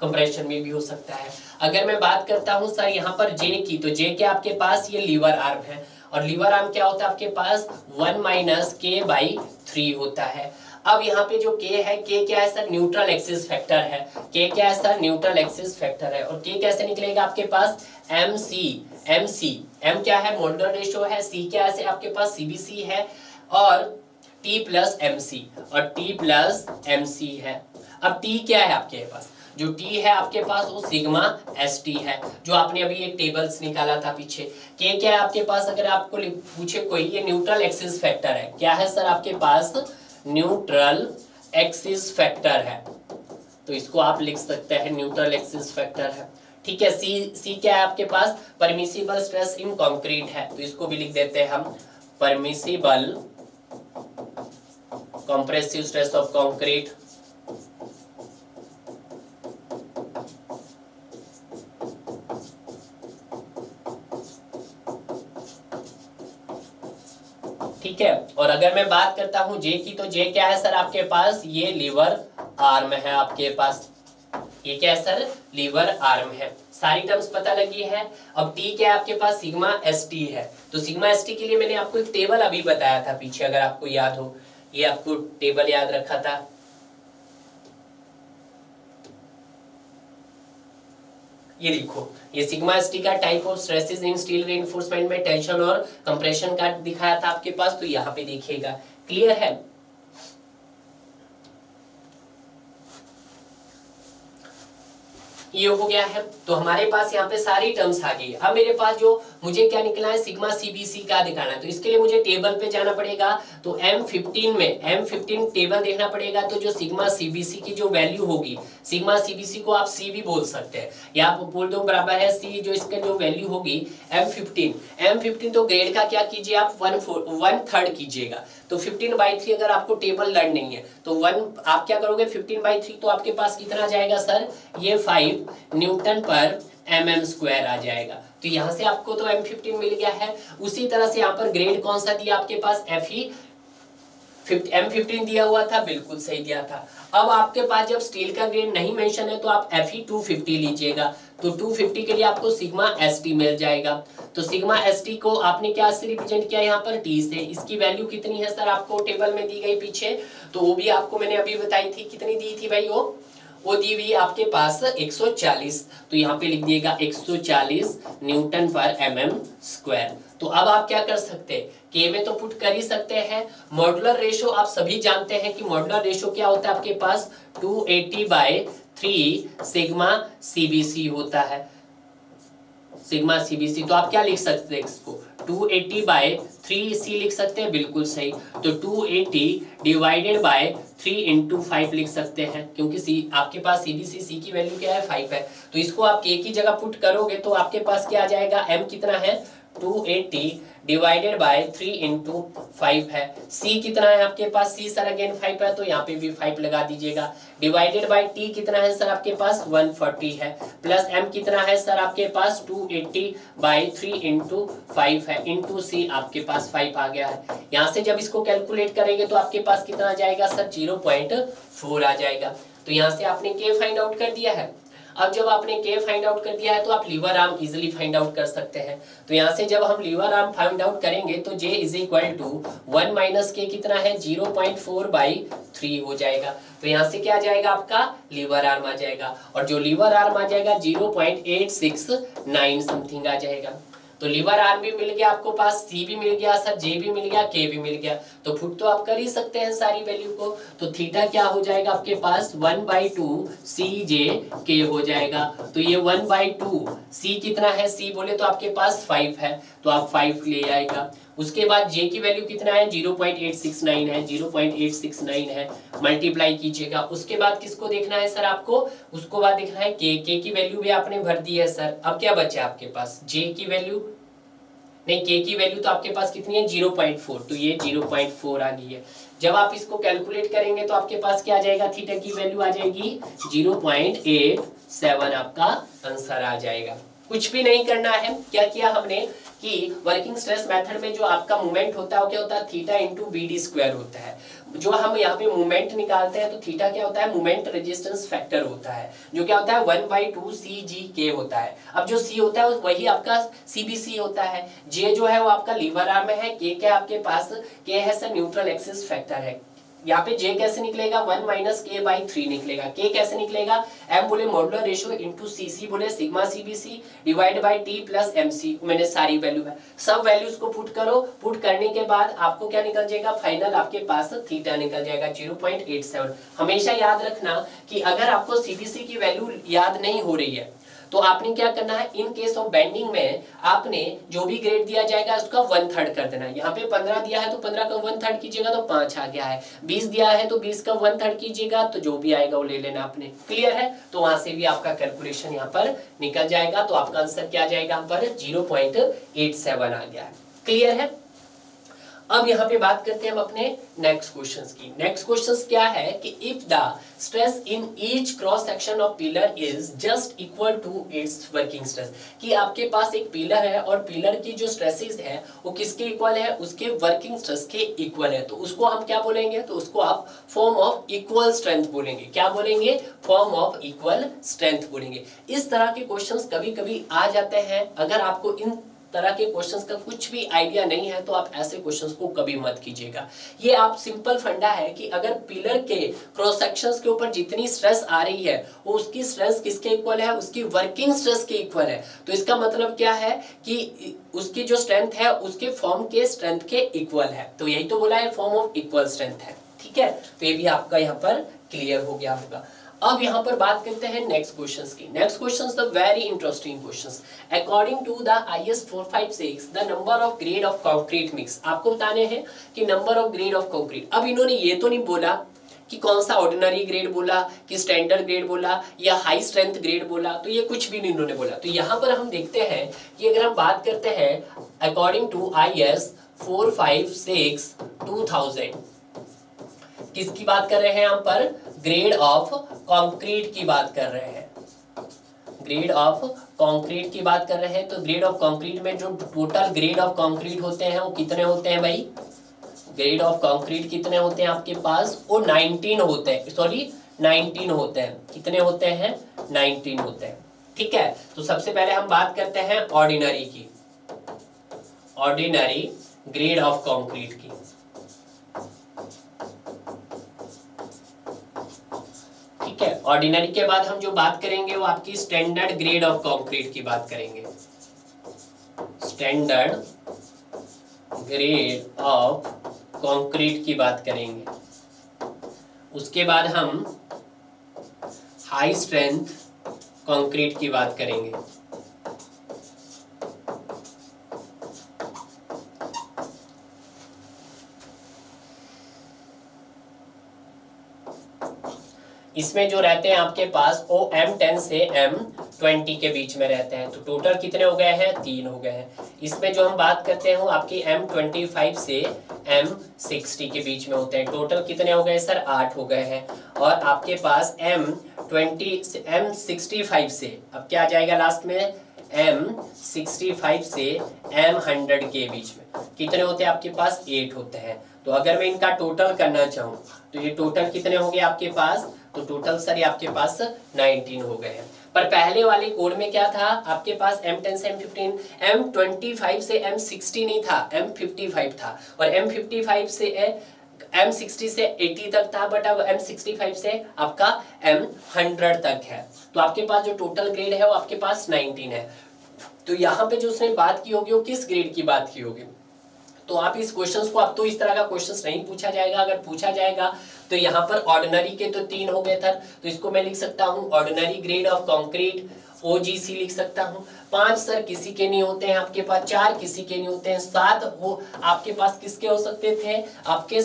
कंप्रेशन में भी हो सकता है। अगर मैं बात करता हूँ सर यहाँ पर जे की, तो जे के आपके पास ये लीवर आर्म है, और लीवर आर्म क्या होता है आपके पास 1 - K/3 होता है। अब यहाँ पे जो K है, K क्या है सर, न्यूट्रल एक्सिस फैक्टर है। K क्या है सर, न्यूट्रल एक्सिस फैक्टर है। और K कैसे निकलेगा आपके पास, MC M क्या है, मॉड्यूलर रेशियो है, C क्या है आपके पास CBC है, और T + MC, और T + MC है। अब T क्या है आपके पास, जो टी है आपके पास वो सिग्मा एस टी है, जो आपने अभी एक टेबल्स निकाला था पीछे। के क्या है आपके पास, अगर आपको पूछे कोई, ये न्यूट्रल एक्सिस फैक्टर है। क्या है सर आपके पास, न्यूट्रल एक्सिस फैक्टर है, तो इसको आप लिख सकते हैं न्यूट्रल एक्सिस फैक्टर है। ठीक है, सी क्या है आपके पास, परमिसिबल स्ट्रेस इन कंक्रीट है, तो इसको भी लिख देते हैं हम permissible compressive stress of concrete. ठीक है, और अगर मैं बात करता हूं जे की, तो जे क्या है सर आपके पास, ये लीवर आर्म है आपके पास। ये क्या है सर, लीवर आर्म है। सारी टर्म्स पता लगी है। अब टी क्या है आपके पास, सिग्मा एस टी है। तो सिग्मा एस टी के लिए मैंने आपको एक टेबल अभी बताया था पीछे, अगर आपको याद हो, ये आपको टेबल याद रखा था। ये देखो, ये सिग्मा एस टी का type of stresses in steel reinforcement में टेंशन और कंप्रेशन का दिखाया था आपके पास, तो यहाँ पे देखिएगा, क्लियर है। ये हो गया है, तो हमारे पास यहाँ पे सारी टर्म्स आ गई। अब मेरे पास जो मुझे क्या निकला है, सिग्मा सीबीसी का दिखाना है, तो इसके लिए मुझे टेबल पे जाना पड़ेगा। तो M15 में M15 टेबल देखना पड़ेगा। तो जो सिग्मा सीबीसी की जो वैल्यू होगी, सिग्मा सीबीसी को आप सी भी बोल सकते हैं, या आप बोल दो बराबर है सी, जो इसका जो वैल्यू होगी M15। तो ग्रेड का क्या कीजिए आप, 1/3 कीजिएगा। तो 15/3 अगर आपको टेबल लर्न नहीं है तो 1 आप क्या करोगे, 15/3 तो आपके पास कितना जाएगा सर, ये 5 न्यूटन पर mm² आ जाएगा। तो यहां से आपको तो M15 मिल गया है। उसी तरह से यहाँ पर ग्रेड कौन सा दिया आपके पास, Fe M15 दिया हुआ था, बिल्कुल सही दिया था। अब आपके पास जब स्टील का ग्रेड नहीं मेंशन है तो आप Fe 250 लीजिएगा। तो 250 के लिए आपको सिग्मा ST मिल जाएगा। तो सिग्मा ST को आपने क्या से रिप्रेजेंट किया यहाँ पर, T से। इसकी वैल्यू कितनी है सर आपको टेबल में दी गई पीछे, तो वो भी आपको मैंने अभी बताई थी, कितनी दी थी भाई, वो दी हुई आपके पास 140। तो यहाँ पे लिख दिएगा 140 न्यूटन पर mm²। तो अब आप क्या कर सकते हैं, के में तो पुट कर ही सकते हैं। मॉड्यूलर रेशो आप सभी जानते हैं कि मॉड्यूलर रेशो क्या होता है आपके पास, 280/3 सिग्मा सीबीसी होता है, सिग्मा सीबीसी। तो आप क्या लिख सकते हैं इसको, 280/3 सी लिख सकते हैं, बिल्कुल सही। तो 280/3 × 5 लिख सकते हैं, क्योंकि सी आपके पास सीबीसी सी की वैल्यू क्या है, 5 है। तो इसको आप के की जगह पुट करोगे तो आपके पास क्या आ जाएगा, एम कितना है, 280/3 × 5 है। सी कितना है आपके पास, सी सर अगेन 5 है, तो यहाँ पे भी 5 लगा दीजिएगा। डिवाइडेड बाय टी कितना है सर आपके पास, 140 है। प्लस एम कितना है सर आपके पास, 280/3 × 5 है, इंटू सी आपके पास 5 आ गया है। यहाँ से जब इसको कैलकुलेट करेंगे तो आपके पास कितना आ जाएगा सर, 0.4 आ जाएगा। तो यहाँ से आपने के फाइंड आउट कर दिया है। अब जब आपने के फाइंड आउट कर दिया है तो आप lever arm easily find out कर सकते हैं। तो यहाँ से जब हम लीवर आर्म फाइंड आउट करेंगे तो J = 1 - के कितना है, 0.4/3 हो जाएगा। तो यहाँ से क्या आ जाएगा आपका, लीवर आर्म आ जाएगा, और जो लीवर आर्म आ जाएगा 0.869 समथिंग आ जाएगा। तो लीवर आर्म भी मिल गया आपको पास, सी भी मिल गया सर, जे भी मिल गया, के भी मिल गया। तो फुट तो आप कर ही सकते हैं सारी वैल्यू को। तो थीटा क्या हो जाएगा आपके पास, 1/2 CJ हो जाएगा। तो ये 1/2 सी कितना है, सी बोले तो आपके पास 5 है, तो आप 5 ले आएगा। उसके बाद जे की वैल्यू कितना है, 0.869 है, 0.869 है, मल्टीप्लाई कीजिएगा। उसके बाद किसको देखना है सर आपको, उसको बाद देखना है के की वैल्यू भी आपने भर दी है सर। अब क्या बचा आपके पास, जे की वैल्यू नहीं, के की वैल्यू तो आपके पास कितनी है, 0.4, तो ये 0.4 आ गई है। जब आप इसको कैलकुलेट करेंगे तो आपके पास क्या आ जाएगा, थीटा की वैल्यू आ जाएगी 0.87, आपका आंसर आ जाएगा। कुछ भी नहीं करना है। क्या किया हमने कि वर्किंग स्ट्रेस मेथड में जो आपका मोमेंट होता है वो क्या होता है, थीटा × BD² होता है। जो हम यहाँ पे मोमेंट निकालते हैं तो थीटा क्या होता है, मोमेंट रेजिस्टेंस फैक्टर होता है, जो क्या होता है 1/2 CGK होता है। अब जो C होता है वही आपका CBC होता है। J जो है वो आपका लीवर आर्म है, के क्या आपके पास, के है सर न्यूट्रल एक्सिस फैक्टर है। यहाँ पे J कैसे निकलेगा 1-K/3 निकलेगा। K कैसे निकलेगा, M बोले मॉडुलर रेशियो इंटू CC बोले sigma CBC divide by T plus MC। मैंने सारी वैल्यू है, सब वैल्यूज को पुट करो, पुट करने के बाद आपको क्या निकल जाएगा, फाइनल आपके पास थीटा निकल जाएगा 0.87। हमेशा याद रखना कि अगर आपको CBC की वैल्यू याद नहीं हो रही है तो आपने क्या करना है, इन केस ऑफ बेंडिंग में आपने जो भी ग्रेड दिया जाएगा उसका 1/3 कर देना है। यहाँ पे 15 दिया है तो 15 का 1/3 कीजिएगा तो 5 आ गया है, 20 दिया है तो 20 का 1/3 कीजिएगा तो जो भी आएगा वो ले लेना आपने। क्लियर है, तो वहां से भी आपका कैलकुलेशन यहाँ पर निकल जाएगा, तो आपका आंसर क्या जाएगा यहाँ पर 0.87 आ गया है। क्लियर है। अब यहाँ पे बात करते हैं हम अपने नेक्स्ट क्वेश्चंस की। नेक्स्ट क्वेश्चंस क्या है कि if the stress in each cross section of pillar is just equal to its working stress, कि आपके पास एक पिलर है और पिलर की जो स्ट्रेसेस है वो किसके इक्वल है, उसके वर्किंग स्ट्रेस के इक्वल है, तो उसको हम क्या बोलेंगे, तो उसको आप फॉर्म ऑफ इक्वल स्ट्रेंथ बोलेंगे। क्या बोलेंगे, फॉर्म ऑफ इक्वल स्ट्रेंथ बोलेंगे। इस तरह के क्वेश्चंस कभी कभी आ जाते हैं। अगर आपको इन तरह के क्वेश्चंस का कुछ भी आइडिया नहीं है तो आप ऐसे क्वेश्चंस को कभी मत कीजिएगा। ये आप सिंपल फंडा है कि अगर पिलर के क्रॉस सेक्शंस के ऊपर जितनी स्ट्रेस आ रही है वो उसकी स्ट्रेस किसके इक्वल है, उसकी वर्किंग स्ट्रेस के इक्वल है। तो इसका मतलब क्या है कि उसकी जो स्ट्रेंथ है उसके फॉर्म के स्ट्रेंथ के इक्वल है, तो यही तो बोला है फॉर्म ऑफ इक्वल स्ट्रेंथ है। ठीक है, तो ये भी आपका यहाँ पर क्लियर हो गया होगा। अब यहाँ पर बात करते हैं नेक्स्ट क्वेश्चंस की। Next questions the very interesting questions. According to the IS 456 the number of grade of concrete mix, आपको बताने हैं कि number of grade of concrete. अब इन्होंने ये तो नहीं बोला कि कौन सा ऑर्डिनरी ग्रेड बोला, कि स्टैंडर्ड ग्रेड बोला या हाई स्ट्रेंथ ग्रेड बोला, तो ये कुछ भी नहीं इन्होंने बोला। तो यहाँ पर हम देखते हैं कि अगर हम बात करते हैं अकॉर्डिंग टू IS 456 2000 किसकी बात कर रहे हैं, यहाँ पर ग्रेड ऑफ कंक्रीट की बात कर रहे हैं। ग्रेड ऑफ कंक्रीट की बात कर रहे हैं, तो ग्रेड ऑफ कंक्रीट में जो टोटल ग्रेड ऑफ कंक्रीट होते हैं वो कितने होते हैं भाई, ग्रेड ऑफ कंक्रीट कितने होते हैं आपके पास, वो 19 होते हैं, सॉरी 19 होते हैं। कितने होते हैं, 19 होते हैं। ठीक है, तो सबसे पहले हम बात करते हैं ऑर्डिनरी की, ऑर्डिनरी ग्रेड ऑफ कंक्रीट की। ठीक है, ऑर्डिनरी के बाद हम जो बात करेंगे वो आपकी स्टैंडर्ड ग्रेड ऑफ कंक्रीट की बात करेंगे। स्टैंडर्ड ग्रेड ऑफ कंक्रीट की बात करेंगे। उसके बाद हम हाई स्ट्रेंथ कंक्रीट की बात करेंगे। इसमें जो रहते हैं आपके पास वो M10 से M20 के बीच में रहते हैं, तो टोटल कितने हो गए हैं, 3 हो गए हैं। इसमें जो हम बात करते हैं वो आपकी M25 से M60 के बीच में होते हैं, टोटल कितने हो गए सर, 8 हो गए हैं। और आपके पास M20 से M65 से अब क्या आ जाएगा लास्ट में, M65 से M100 के बीच में कितने होते हैं आपके पास, 8 होते हैं। तो अगर मैं इनका टोटल करना चाहूँ तो ये टोटल कितने होंगे आपके पास, तो टोटल सर ये आपके पास 19 हो गए हैं। पर पहले वाले कोड में क्या था आपके पास, M10 से M15, M25 से M60 नहीं था, M55 था, और M55 से M60 से 80 तक था, बट अब M65 से आपका M100 तक है। तो आपके पास जो टोटल ग्रेड है वो आपके पास 19 है। तो यहाँ पे जो उसने बात की होगी वो किस ग्रेड की बात की होगी, तो आप इस क्वेश्चंस को, अब तो इस तरह का क्वेश्चंस नहीं पूछा जाएगा, अगर पूछा जाएगा तो यहाँ पर ऑर्डिनरी के तो 3 हो गए थे, तो इसको मैं लिख सकता हूँ ordinary grade of concrete OGC लिख सकता हूँ। 5 सर किसी के नहीं होते हैं आपके पास, 4 किसी के नहीं होते हैं, 7 वो आपके पास किसके हो सकते थे, आपके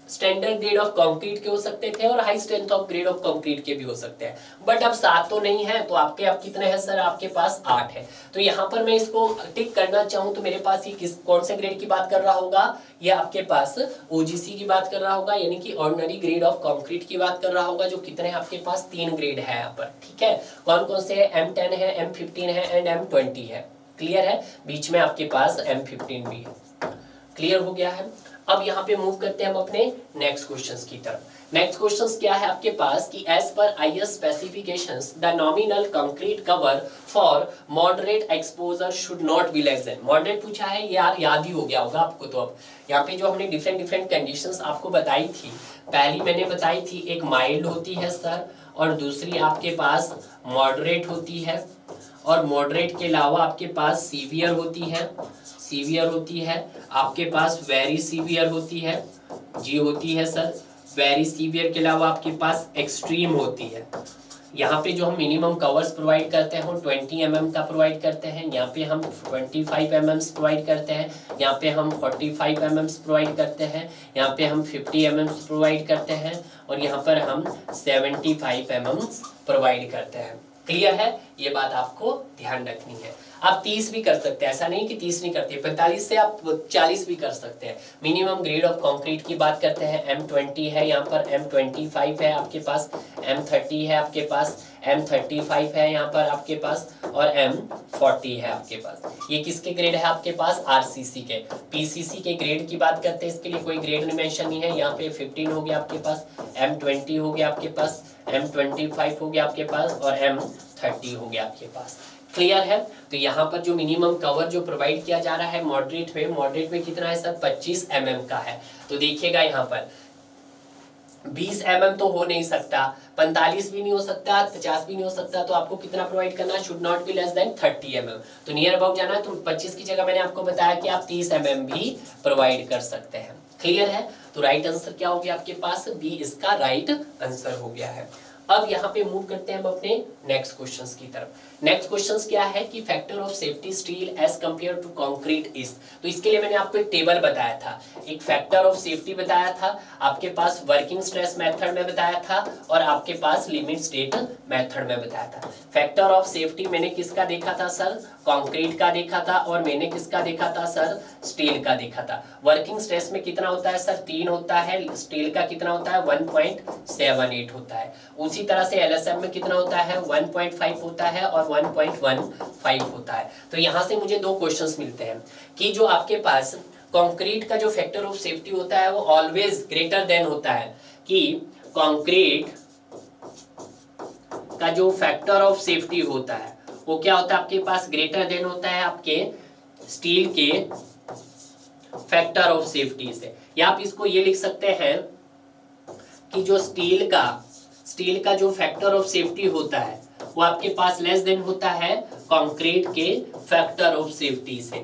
स्टैंडर्ड ग्रेड ऑफ कंक्रीट के हो सकते थे, और high strength of grade of concrete के भी हो सकते हैं। बट अब 7 तो नहीं है, तो आपके अब कितने हैं सर, आपके पास 8 है। तो यहाँ पर मैं इसको टिक करना चाहूँ तो मेरे पास ये कौन से ग्रेड की बात कर रहा होगा, ये आपके पास OGC की बात कर रहा होगा, यानी कि ऑर्डिनरी ग्रेड ऑफ कंक्रीट की बात कर रहा होगा, जो कितने हैं आपके पास, 3 ग्रेड है यहाँ पर। ठीक है, कौन कौन से है, M10 है, M15 है एंड M20 है। क्लियर है, बीच में आपके पास M15 भी है। क्लियर हो गया है। अब यहाँ पे मूव करते हैं हम अपने नेक्स्ट क्वेश्चंस की तरफ। नेक्स्ट क्वेश्चन क्या है आपके पास कि एज पर IS specifications the nominal concrete cover for moderate exposure should not be less than. Moderate पूछा है यार, याद ही हो गया होगा आपको। तो अब यहाँ पे जो हमने डिफरेंट डिफरेंट कंडीशंस आपको बताई थी, पहली मैंने बताई थी एक माइल्ड होती है सर, और दूसरी आपके पास मॉडरेट होती है, और मॉडरेट के अलावा आपके पास सीवियर होती है, सीवियर होती है आपके पास वेरी सीवियर होती है, जी होती है सर। वेरी सीवियर के अलावा आपके पास एक्सट्रीम होती है। यहाँ पे जो हम मिनिमम कवर्स प्रोवाइड करते हैं वो 20 mm का प्रोवाइड करते हैं, यहाँ पे हम 25 mm प्रोवाइड करते हैं, यहाँ पे हम 45 mm प्रोवाइड करते हैं, यहाँ पे हम 50 mm प्रोवाइड करते हैं, और यहाँ पर हम 75 mm प्रोवाइड करते हैं। क्लियर है? ये बात आपको ध्यान रखनी है। आप 30 भी कर सकते हैं, ऐसा नहीं कि 30 नहीं करते, 45 से आप 40 भी कर सकते हैं। मिनिमम ग्रेड ऑफ कंक्रीट की बात करते हैं, M20 है, यहाँ पर M25 है आपके पास, M30 है आपके पास, M35 है यहाँ पर आपके पास, और M40 है आपके पास। ये किसके ग्रेड है आपके पास? RCC के। PCC के ग्रेड की बात करते हैं, इसके लिए कोई ग्रेड मेंशन नहीं है। यहाँ पे 15 हो गया आपके पास, M20 हो गया आपके पास, M25 हो गया आपके पास, और M30 हो गया आपके पास। क्लियर है? तो यहाँ पर जो मिनिमम कवर जो प्रोवाइड किया जा रहा है मॉडरेट में कितना है सर? 25 mm का है। तो देखिएगा यहाँ पर 20 mm तो हो नहीं सकता, 45 भी नहीं हो सकता, 50 भी नहीं हो सकता, तो आपको कितना प्रोवाइड करना है? Should not be less then 30 mm। तो नियर अबाउट जाना है, तो 25 की जगह मैंने आपको बताया कि आप 30 mm भी प्रोवाइड कर सकते हैं। क्लियर है? तो राइट आंसर क्या हो गया आपके पास? बी इसका राइट आंसर हो गया है। अब यहाँ पे मूव करते हैं हम अपने नेक्स्ट क्वेश्चंस की तरफ। नेक्स्ट क्वेश्चंस क्या है कि factor of safety steel as compare to concrete is. तो इसके लिए मैंने आपको एक टेबल बताया था, एक फैक्टर ऑफ सेफ्टी बताया था, आपके पास वर्किंग स्ट्रेस मेथड में बताया था, और आपके पास लिमिट स्टेट मेथड में बताया था। फैक्टर ऑफ सेफ्टी मैंने किसका देखा था सर? कंक्रीट का देखा था, और मैंने किसका देखा था सर? स्टील का देखा था। वर्किंग स्ट्रेस में कितना होता है सर? 3 होता है। स्टील का कितना होता है? 1.78 होता है। उसी तरह से LSM में कितना होता है? 1.5 होता है और 1.15 होता है। तो यहाँ से मुझे दो क्वेश्चंस मिलते हैं कि जो आपके पास कंक्रीट का जो फैक्टर ऑफ सेफ्टी होता है वो ऑलवेज ग्रेटर देन होता है, कि कंक्रीट का जो फैक्टर ऑफ सेफ्टी होता है वो क्या होता है आपके पास? ग्रेटर देन होता है आपके स्टील के फैक्टर ऑफ सेफ्टी से। या आप इसको ये लिख सकते हैं कि जो स्टील का जो फैक्टर ऑफ सेफ्टी होता है वो आपके पास लेस देन होता है कंक्रीट के फैक्टर ऑफ सेफ्टी से,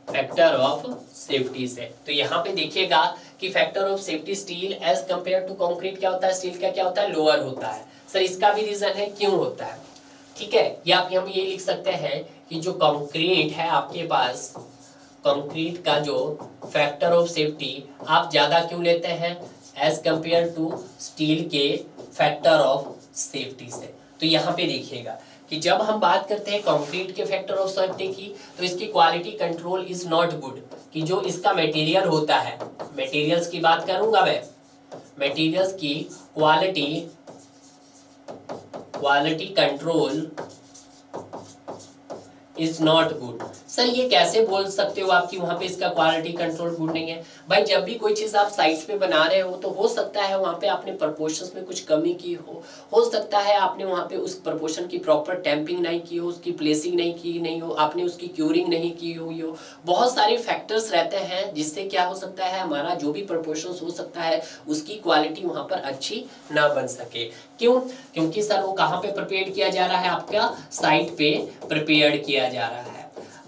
फैक्टर ऑफ सेफ्टी से। तो यहाँ पे देखिएगा कि factor of safety steel as compare to concrete क्या होता है? स्टील का क्या होता है? लोअर होता है। सर इसका भी रीजन है क्यों होता है, ठीक है? या आप यहाँ पे ये लिख सकते हैं कि जो कंक्रीट है आपके पास, कंक्रीट का जो फैक्टर ऑफ सेफ्टी आप ज्यादा क्यों लेते हैं एज कंपेयर टू स्टील के फैक्टर ऑफ सेफ्टी से। तो यहाँ पे देखिएगा कि जब हम बात करते हैं कंक्रीट के फैक्टर ऑफ सेफ्टी की, तो इसकी quality control is not good, कि जो इसका मटेरियल होता है, मटेरियल्स की बात करूंगा मैं, मटेरियल्स की quality control is not good. Sir ये कैसे बोल सकते हो आप कि वहां पे इसका क्वालिटी कंट्रोल गुड नहीं है? भाई जब भी कोई चीज आप साइट्स पे बना रहे हो तो हो सकता है वहां पे आपने प्रपोर्शंस में कुछ कमी की हो सकता है आपने वहां पे उस प्रपोर्शन की प्रॉपर टैंपिंग नहीं की हो, उसकी प्लेसिंग नहीं हो, आपने उसकी क्यूरिंग नहीं की हुई हो। बहुत सारे फैक्टर्स रहते हैं जिससे क्या हो सकता है, हमारा जो भी प्रपोर्शंस हो सकता है उसकी क्वालिटी वहां पर अच्छी ना बन सके। क्यों? क्योंकि सर वो कहाँ पे प्रिपेयर किया जा रहा है? आपका साइट पे प्रिपेयर किया जा रहा है।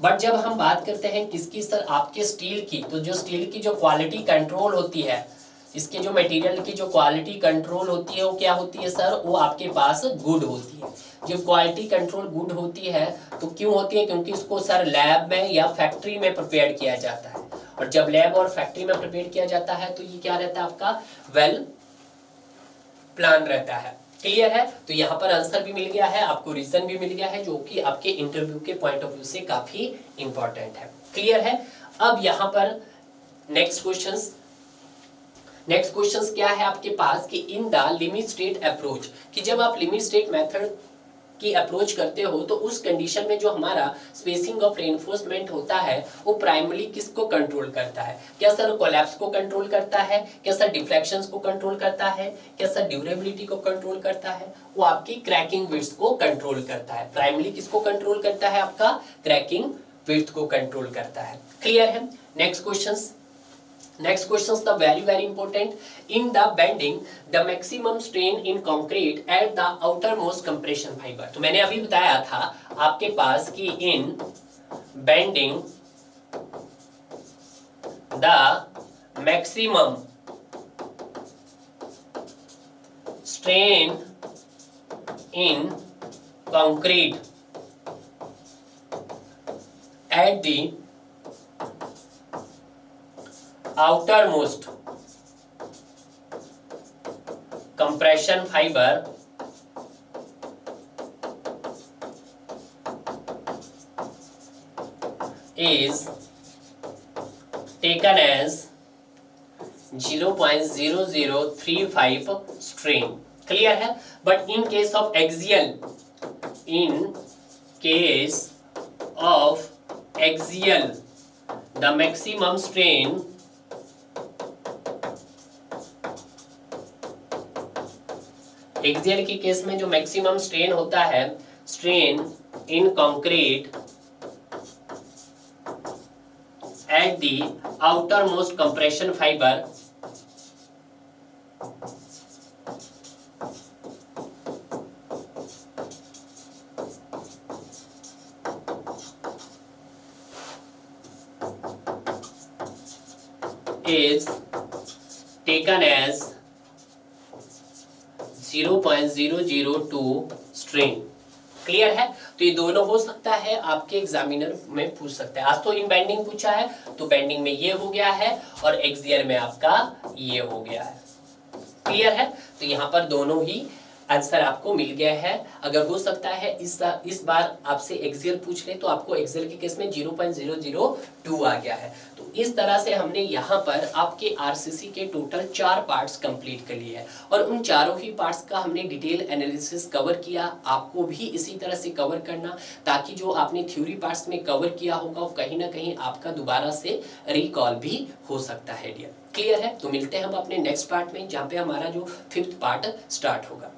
बट जब हम बात करते हैं किसकी सर? आपके स्टील की, तो जो स्टील की जो क्वालिटी कंट्रोल होती है, इसके जो मटेरियल की जो क्वालिटी कंट्रोल होती है वो क्या होती है सर? वो आपके पास गुड होती है। जब क्वालिटी कंट्रोल गुड होती है तो क्यों होती है? क्योंकि इसको सर लैब में या फैक्ट्री में प्रिपेयर किया जाता है, और जब लैब और फैक्ट्री में प्रिपेयर किया जाता है तो ये क्या रहता है आपका? वेल प्लान रहता है। क्लियर है? तो यहाँ पर आंसर भी मिल गया है आपको, रीजन भी मिल गया है, जो कि आपके इंटरव्यू के पॉइंट ऑफ व्यू से काफी इंपॉर्टेंट है। क्लियर है? अब यहाँ पर नेक्स्ट क्वेश्चंस क्या है आपके पास कि in the limit state approach, कि जब आप लिमिट स्टेट मेथड की अप्रोच करते हो तो उस कंडीशन में जो हमारा स्पेसिंग ऑफ रेनफोर्समेंट होता है वो प्राइमरी किसको कंट्रोल करता है? क्या सर कोलैप्स को कंट्रोल करता है? क्या सर डिफ्लेक्शंस को कंट्रोल करता है? क्या सर ड्यूरेबिलिटी को कंट्रोल करता है? वो आपकी क्रैकिंग विड्थ को कंट्रोल करता है। प्राइमरी किसको कंट्रोल करता है? आपका क्रैकिंग विड्थ को कंट्रोल करता है। क्लियर है? Next questions, next questions the very important in the bending the maximum strain in concrete at the outermost compression fiber। तो मैंने अभी बताया था आपके पास कि in bending the maximum strain in concrete at the outermost compression fiber is taken as 0.0035 strain। Clear है? But in case of axial, in case of axial the maximum strain axial के case में जो maximum strain होता है, strain in concrete at the outer most compression fibre is taken as 0.002 strain। Clear है? तो ये दोनों हो सकता है, आपके एग्जामिनर में पूछ सकता है। आज तो इन बेंडिंग पूछा है तो बेंडिंग में ये हो गया है और एक्सियल में आपका ये हो गया है। क्लियर है? तो यहाँ पर दोनों ही आंसर आपको मिल गया है। अगर हो सकता है इस बार आपसे एक्सियल पूछ ले तो आपको एक्सियल के केस में 0.002 आ गया है। तो इस तरह से हमने यहाँ पर आपके आरसीसी के टोटल 4 पार्ट्स कंप्लीट कर लिए हैं और उन चारों ही पार्ट्स का हमने डिटेल एनालिसिस कवर किया। आपको भी इसी तरह से कवर करना ताकि जो आपने थ्योरी पार्ट्स में कवर किया होगा वो कहीं ना कहीं आपका दोबारा से रिकॉल भी हो सकता है डियर। क्लियर है? तो मिलते हैं हम अपने नेक्स्ट पार्ट में जहाँ पे हमारा जो 5th पार्ट स्टार्ट होगा।